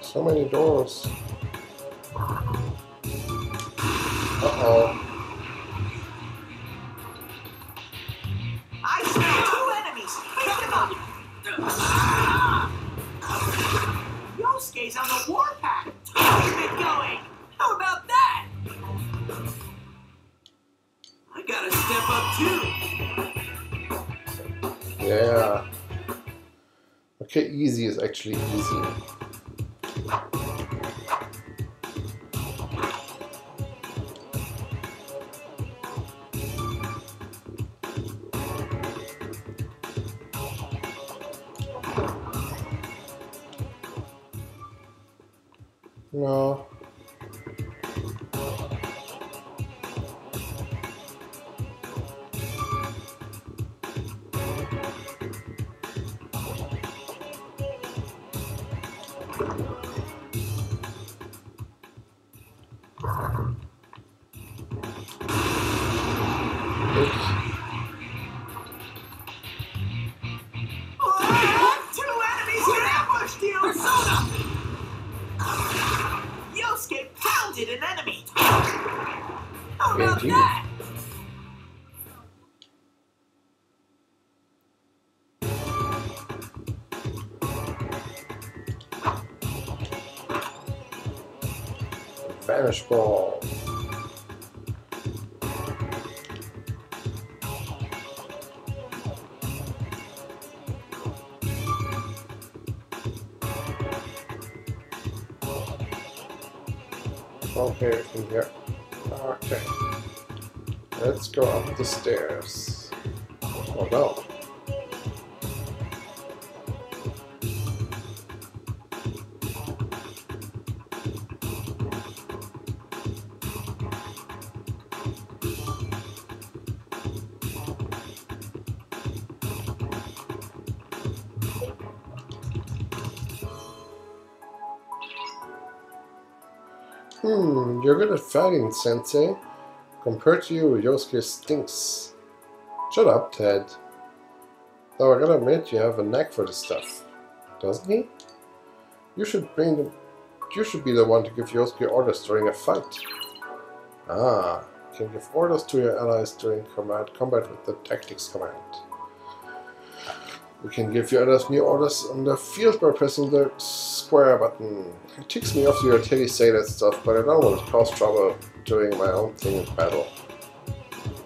So many doors. Uh-oh. I smell 2 enemies! Pick them up! Yosuke's on the warpath! Keep it going! How about that? I gotta step up too! Yeah. Okay, easy is actually easy. No. Two enemies have ambushed you! Persona! Yosuke pounded an enemy! How about Indeed. that? Vanish ball. Okay, from here. Okay. Let's go up the stairs. Oh no. You're good at fighting, Sensei. Compared to you, Yosuke stinks. Shut up, Ted. Though I gotta admit, you have a knack for this stuff. Doesn't he? You should be the one to give Yosuke orders during a fight. Ah, you can give orders to your allies during combat with the tactics command. You can give your allies new orders on the field by pressing the square button. It ticks me off to hear Teddy say that stuff, but I don't want to cause trouble doing my own thing in battle.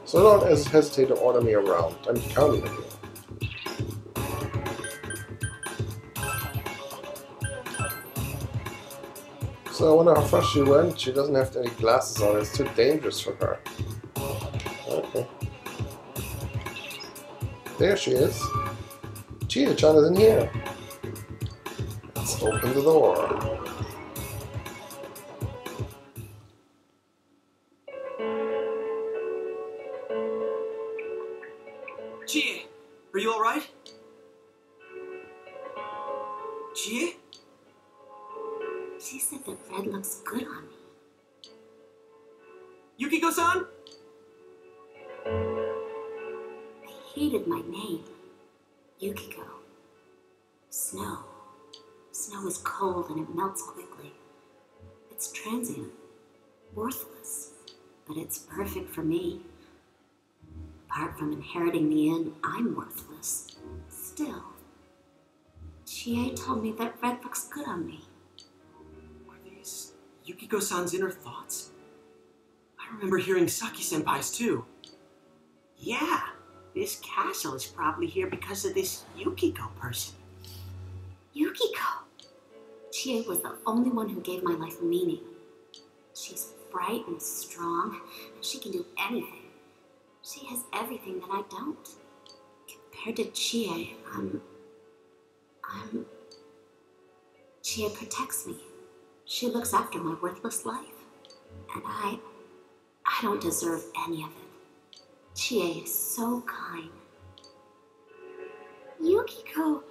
So don't hesitate to order me around. I'm counting on you. So I wonder how far she went. She doesn't have any glasses on. It's too dangerous for her. Okay. There she is. Chie-chan is in here. Let's open the door. Chie, are you alright? Chie? She said that red looks good on me. Yukiko-san? I hated my name. Yukiko. Snow. Snow is cold and it melts quickly. It's transient. Worthless. But it's perfect for me. Apart from inheriting the inn, I'm worthless. Still. Chie told me that red looks good on me. Were these Yukiko-san's inner thoughts? I remember hearing Saki-senpai's too. Yeah, this castle is probably here because of this Yukiko person. Yukiko! Chie was the only one who gave my life meaning. She's bright and strong, and she can do anything. She has everything that I don't. Compared to Chie, Chie protects me. She looks after my worthless life. And I don't deserve any of it. Chie is so kind. Yukiko,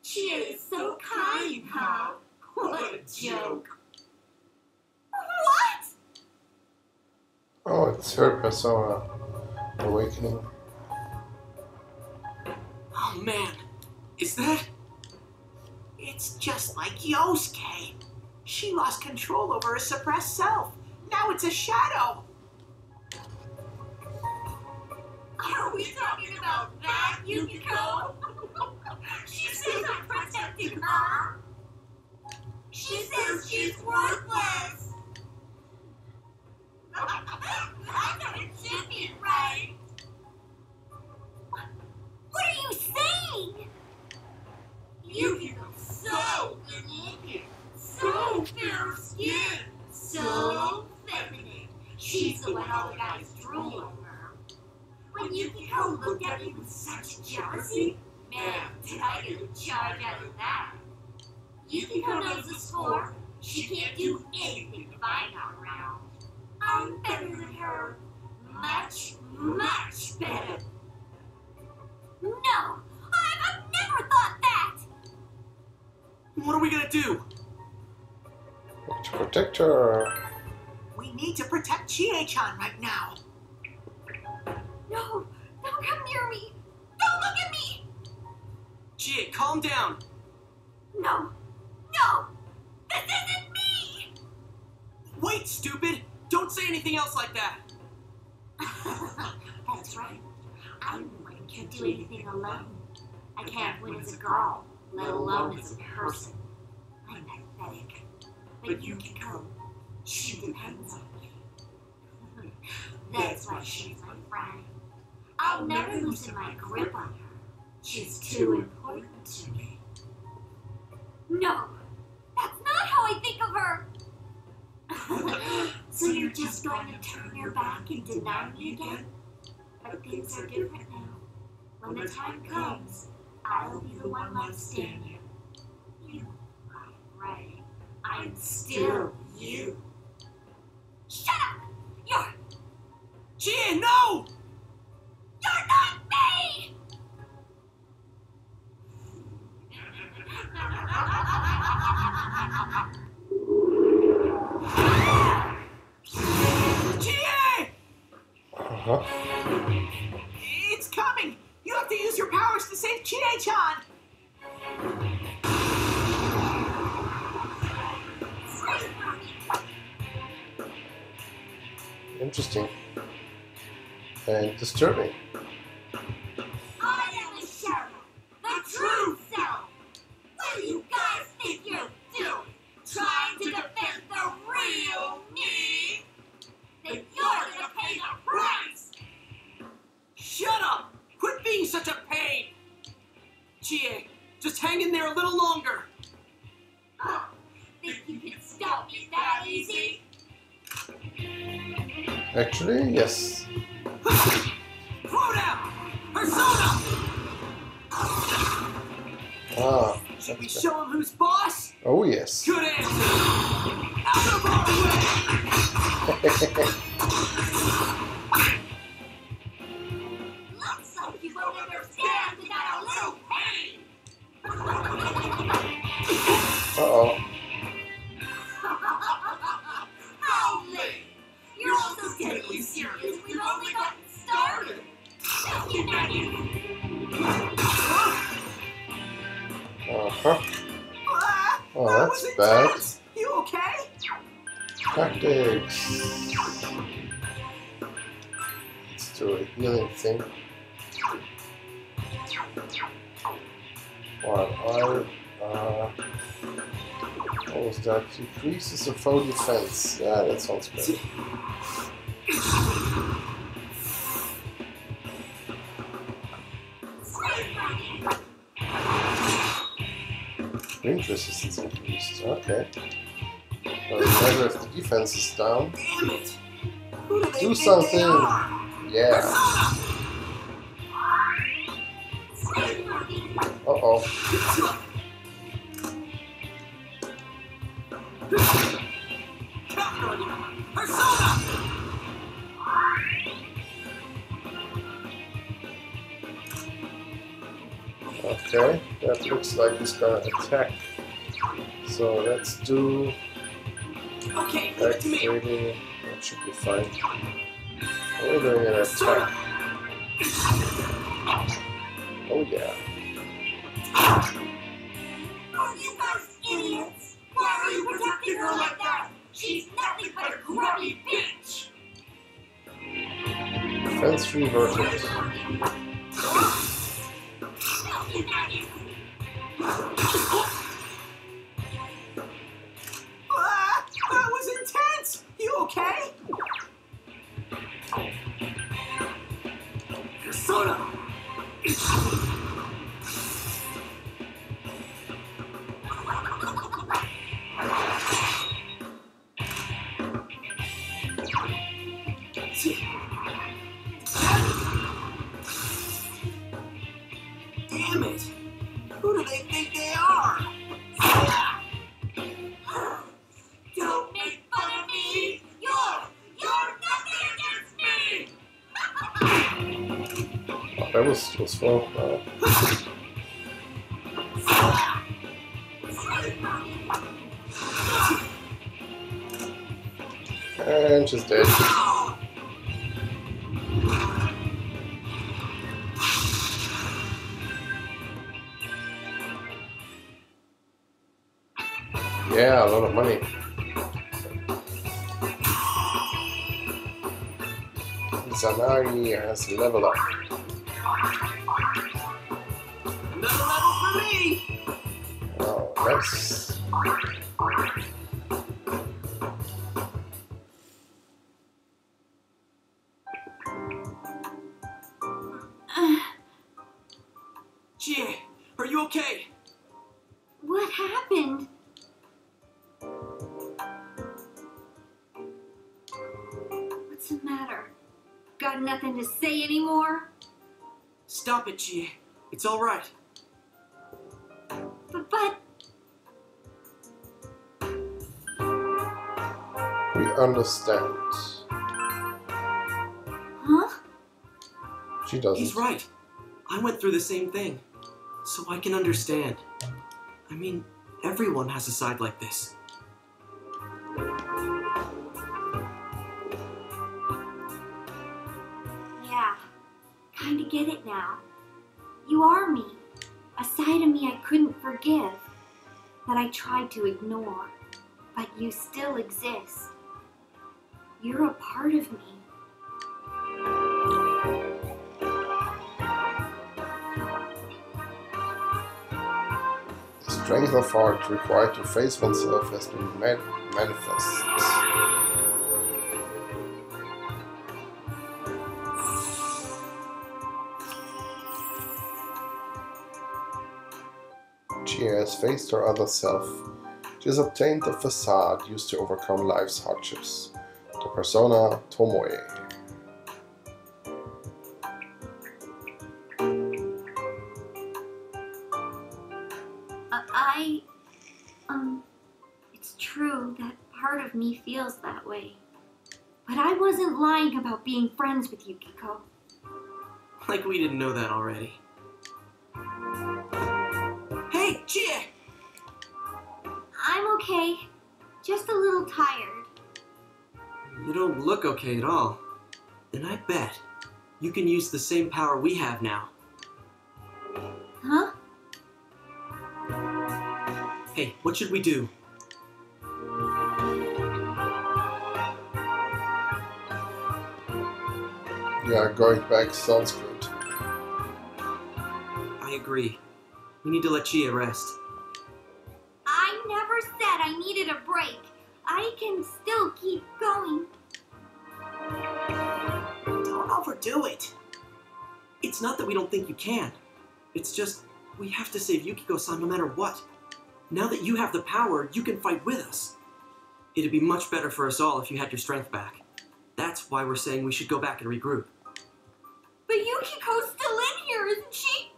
Chie is so kind, huh? What a joke. What? Oh, it's her persona awakening. Oh man, is that? It's just like Yosuke. She lost control over her suppressed self. Now it's a shadow. Are we talking about that, Yukiko? She says I'm protecting her. She says she's worthless. I thought it should be right. What are you saying? Yukiko's so good looking, so fair of skin, so feminine. She's the one all the guys drool over. When Yukiko looked at me with such jealousy, man, did I get a charge out of that. You can go nose the score. She can't do anything if I'm not around. I'm better than her. Much, much better. No! I've never thought that! What are we gonna do? To protect her. We need to protect Chie-chan right now. No! Don't come near me! Don't look at me! Chie, calm down. No! No! This isn't me! Wait, stupid! Don't say anything else like that. That's right. I'm the one who can't do anything alone. I can't win as a girl, let alone as a person. I'm pathetic. But you can go. She depends on me. That's why she's my friend. I'll never loosen my grip on her. She's too important to me. No! That's not how I think of her! So you're just going to turn your back and deny me again? But things are different now. When the time comes, I'll be the one left standing. You are right. I'm still you. Shut up! You're Chie, no! You're not me! Chie! Uh-huh. It's coming! You have to use your powers to save Chie-chan! Interesting. And disturbing. I am the sheriff, the true self. What do you guys think you're doing? Trying to defend the real me? Then you're gonna pay the price! Shut up! Quit being such a pain! Chie, just hang in there a little longer. Oh, think you can stop me that easy? Actually, yes. Throw down! Persona! Ah. Should we show him who's boss? Oh, yes. Good answer! Out of our way! Looks like you won't understand without a little pain! Uh-oh. How late! You're all so deadly serious, we've only gotten started! Thank you, Nanny! Uh-huh. Oh, That that's was bad. intense. You okay? Tactics. Let's do a healing thing. What was that? Increases the foe defense. Yeah, that sounds good. Range resistance increased. Okay. Well, remember if the defense is down. Damn it! Who do they Do think something! they are? Yeah. Uh-oh. Counter on you! Persona! Okay, that looks like he's gonna attack. So let's do Okay, leave it to me. activating. That should be fine. We're doing an attack. Oh yeah. Oh, you guys idiots! Why are you protecting her like that? She's nothing but a grubby bitch! Defense reverted. That was intense! You okay? Persona! that was useful. And she's dead. Yeah, a lot of money. Zanagi has leveled up. Another level for me! Oh, nice. Jie, are you okay? What happened? What's the matter? Got nothing to say anymore? Stop it, Jie. It's alright. But We understand. huh? She doesn't. He's right. I went through the same thing. So I can understand. I mean, everyone has a side like this. Yeah, kinda get it now. You are me. A side of me I couldn't forgive. That I tried to ignore. But you still exist. You're a part of me. The strength of heart required to face oneself has been manifest. She has faced her other self. She has obtained the facade used to overcome life's hardships. The persona Tomoe. It's true that part of me feels that way. But I wasn't lying about being friends with Yukiko. Like we didn't know that already. Hey, Jie! I'm okay. Just a little tired. You don't look okay at all. And I bet you can use the same power we have now. Huh? Hey, what should we do? Yeah, going back sounds good. I agree. We need to let Jie rest. I never said I needed a break. I can still keep going. Don't overdo it. It's not that we don't think you can. It's just, we have to save Yukiko-san no matter what. Now that you have the power, you can fight with us. It'd be much better for us all if you had your strength back. That's why we're saying we should go back and regroup. But Yukiko's still in here, isn't she?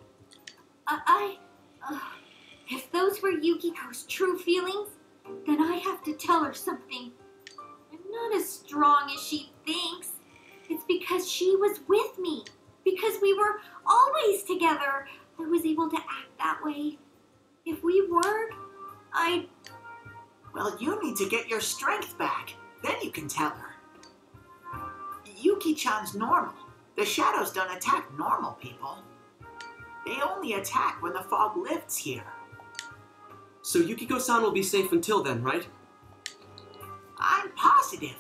If those were Yukiko's true feelings, then I have to tell her something. I'm not as strong as she thinks. It's because she was with me. Because we were always together. I was able to act that way. If we weren't, Well, you need to get your strength back. Then you can tell her. Yuki-chan's normal. The shadows don't attack normal people. They only attack when the fog lifts here. So Yukiko-san will be safe until then, right? I'm positive.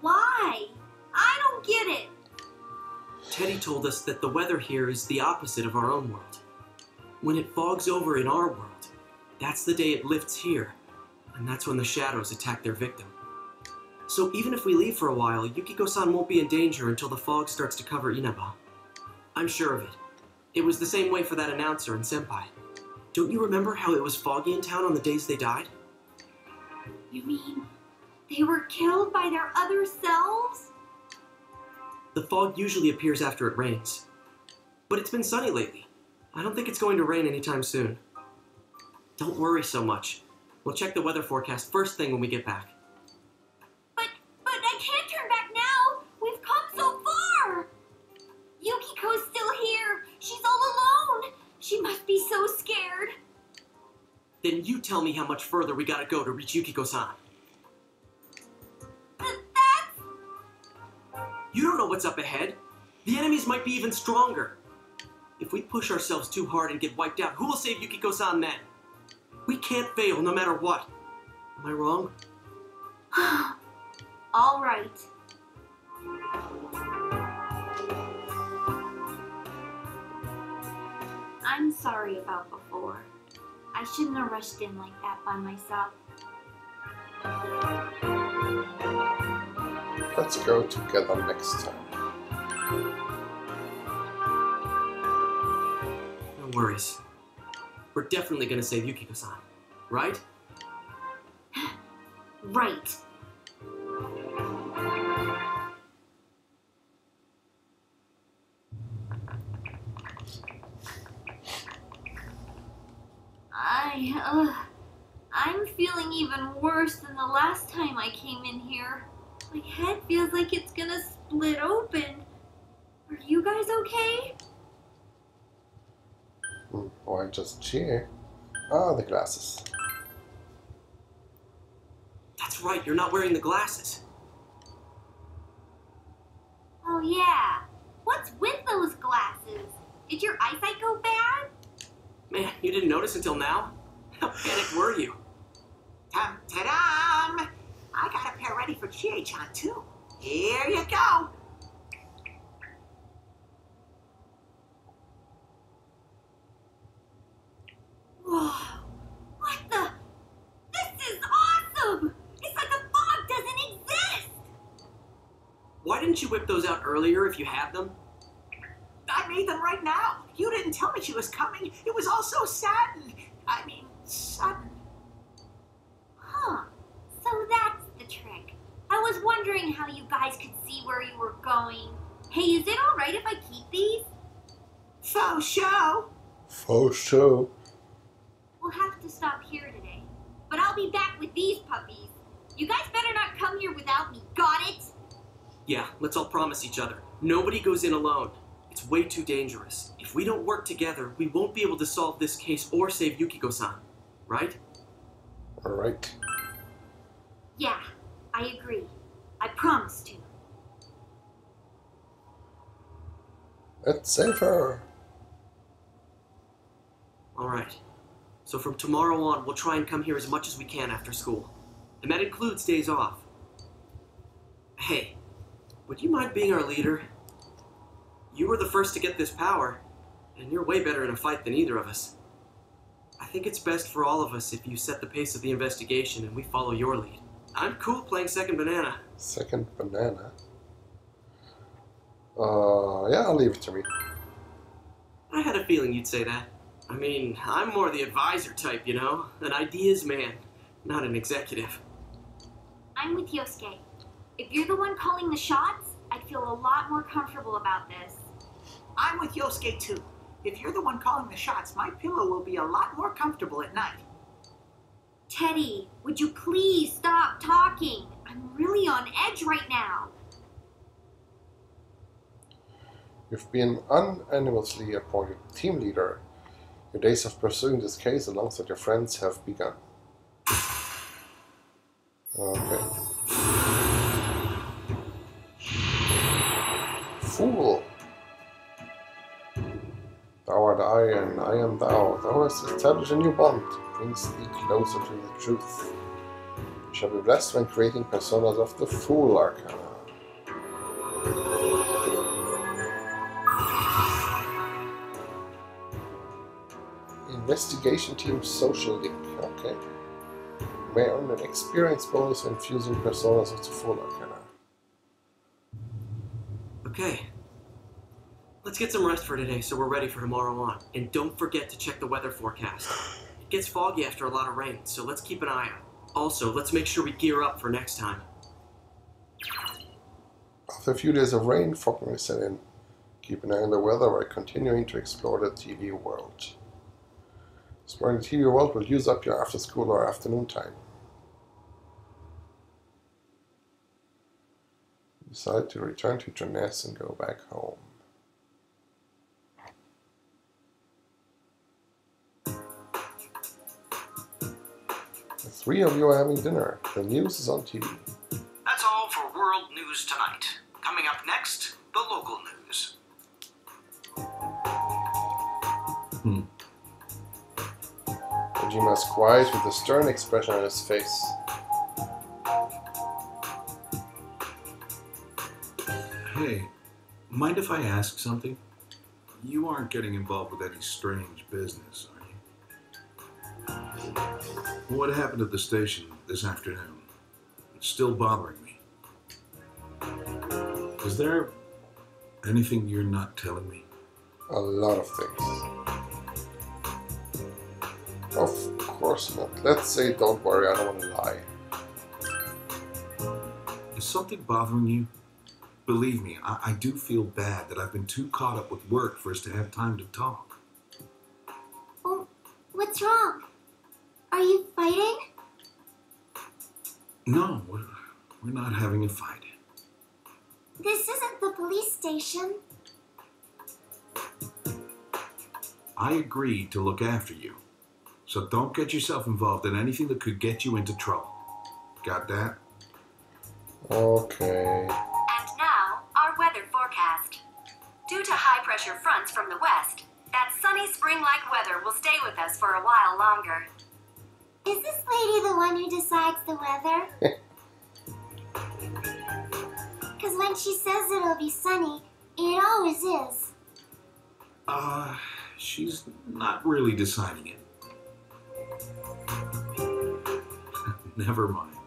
Why? I don't get it. Teddy told us that the weather here is the opposite of our own world. When it fogs over in our world, that's the day it lifts here, and that's when the shadows attack their victim. So even if we leave for a while, Yukiko-san won't be in danger until the fog starts to cover Inaba. I'm sure of it. It was the same way for that announcer and Senpai. Don't you remember how it was foggy in town on the days they died? You mean they were killed by their other selves? The fog usually appears after it rains. But it's been sunny lately. I don't think it's going to rain anytime soon. Don't worry so much. We'll check the weather forecast first thing when we get back. But I can't turn back now. We've come so far. Yukiko's still and you tell me how much further we gotta go to reach Yukiko-san. You don't know what's up ahead. The enemies might be even stronger. If we push ourselves too hard and get wiped out, who will save Yukiko-san then? We can't fail no matter what. Am I wrong? All right. I'm sorry about before. I shouldn't have rushed in like that by myself. Let's go together next time. No worries. We're definitely gonna save Yukiko-san, right? Right. I'm feeling even worse than the last time I came in here. My head feels like it's gonna split open. Are you guys okay? Why just cheer? Ah, the glasses. That's right, you're not wearing the glasses. Oh yeah. What's with those glasses? Did your eyesight go bad? Man, you didn't notice until now? How panicked were you? Ta-dam! I got a pair ready for Chie-chan, too. Here you go. Whoa. What the? This is awesome! It's like the fog doesn't exist! Why didn't you whip those out earlier if you had them? I made them right now. You didn't tell me she was coming. It was all so sudden. Sudden. Huh. So that's the trick. I was wondering how you guys could see where you were going. Hey, is it alright if I keep these? Faux show. Faux show. We'll have to stop here today. But I'll be back with these puppies. You guys better not come here without me, got it? Yeah, let's all promise each other. Nobody goes in alone. It's way too dangerous. If we don't work together, we won't be able to solve this case or save Yukiko-san. Right? Alright. Yeah, I agree. I promise to. Let's save her. Alright. So from tomorrow on, we'll try and come here as much as we can after school. And that includes days off. Hey, would you mind being our leader? You were the first to get this power, and you're way better in a fight than either of us. I think it's best for all of us if you set the pace of the investigation and we follow your lead. I'm cool playing second banana. Second banana? Yeah, I'll leave it to me. I had a feeling you'd say that. I mean, I'm more the advisor type, you know? An ideas man, not an executive. I'm with Yosuke. If you're the one calling the shots, I'd feel a lot more comfortable about this. I'm with Yosuke, too. If you're the one calling the shots, my pillow will be a lot more comfortable at night. Teddy, would you please stop talking? I'm really on edge right now. You've been unanimously appointed team leader. Your days of pursuing this case alongside your friends have begun. Okay. Fool! Thou art I, and I am thou. Thou hast established a new bond, brings thee closer to the truth. You shall be blessed when creating personas of the Fool Arcana. Investigation Team Social Link. Okay. You may earn an experience bonus when fusing personas of the Fool Arcana. Okay. Let's get some rest for today so we're ready for tomorrow on. And don't forget to check the weather forecast. It gets foggy after a lot of rain, so let's keep an eye out. Also, let's make sure we gear up for next time. After a few days of rain, fog may set in. Keep an eye on the weather while continuing to explore the TV world. Exploring the TV world will use up your after school or afternoon time. Decide to return to your nest and go back home. 3 of you are having dinner. The news is on TV. That's all for World News Tonight. Coming up next, the local news. Kojima's quiet with a stern expression on his face. Hey, mind if I ask something? You aren't getting involved with any strange business, are you? What happened at the station this afternoon? It's still bothering me. Is there anything you're not telling me? A lot of things. Of course not. Let's say don't worry, I don't want to lie. Is something bothering you? Believe me, I do feel bad that I've been too caught up with work for us to have time to talk. Oh, what's wrong? Are you fighting? No, we're not having a fight. This isn't the police station. I agreed to look after you. So don't get yourself involved in anything that could get you into trouble. Got that? Okay. And now, our weather forecast. Due to high-pressure fronts from the west, that sunny spring-like weather will stay with us for a while longer. Is this lady the one who decides the weather? Because when she says it'll be sunny, it always is. She's not really deciding it. Never mind.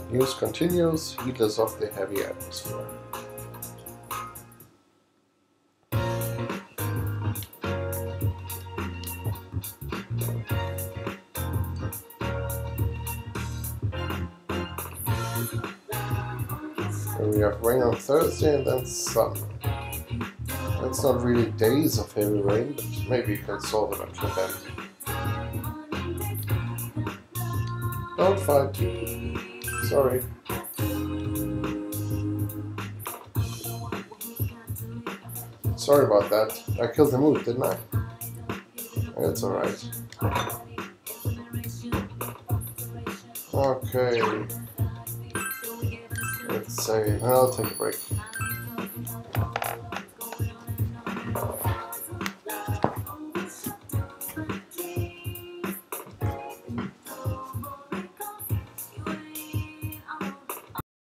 News continues, heedless of the heavy atmosphere. And we have rain on Thursday and then sun. It's not really days of heavy rain, but maybe you can solve it until then. Don't fight. Sorry. Sorry about that. I killed the mood, didn't I? It's alright. Okay. Let's say, I'll take a break.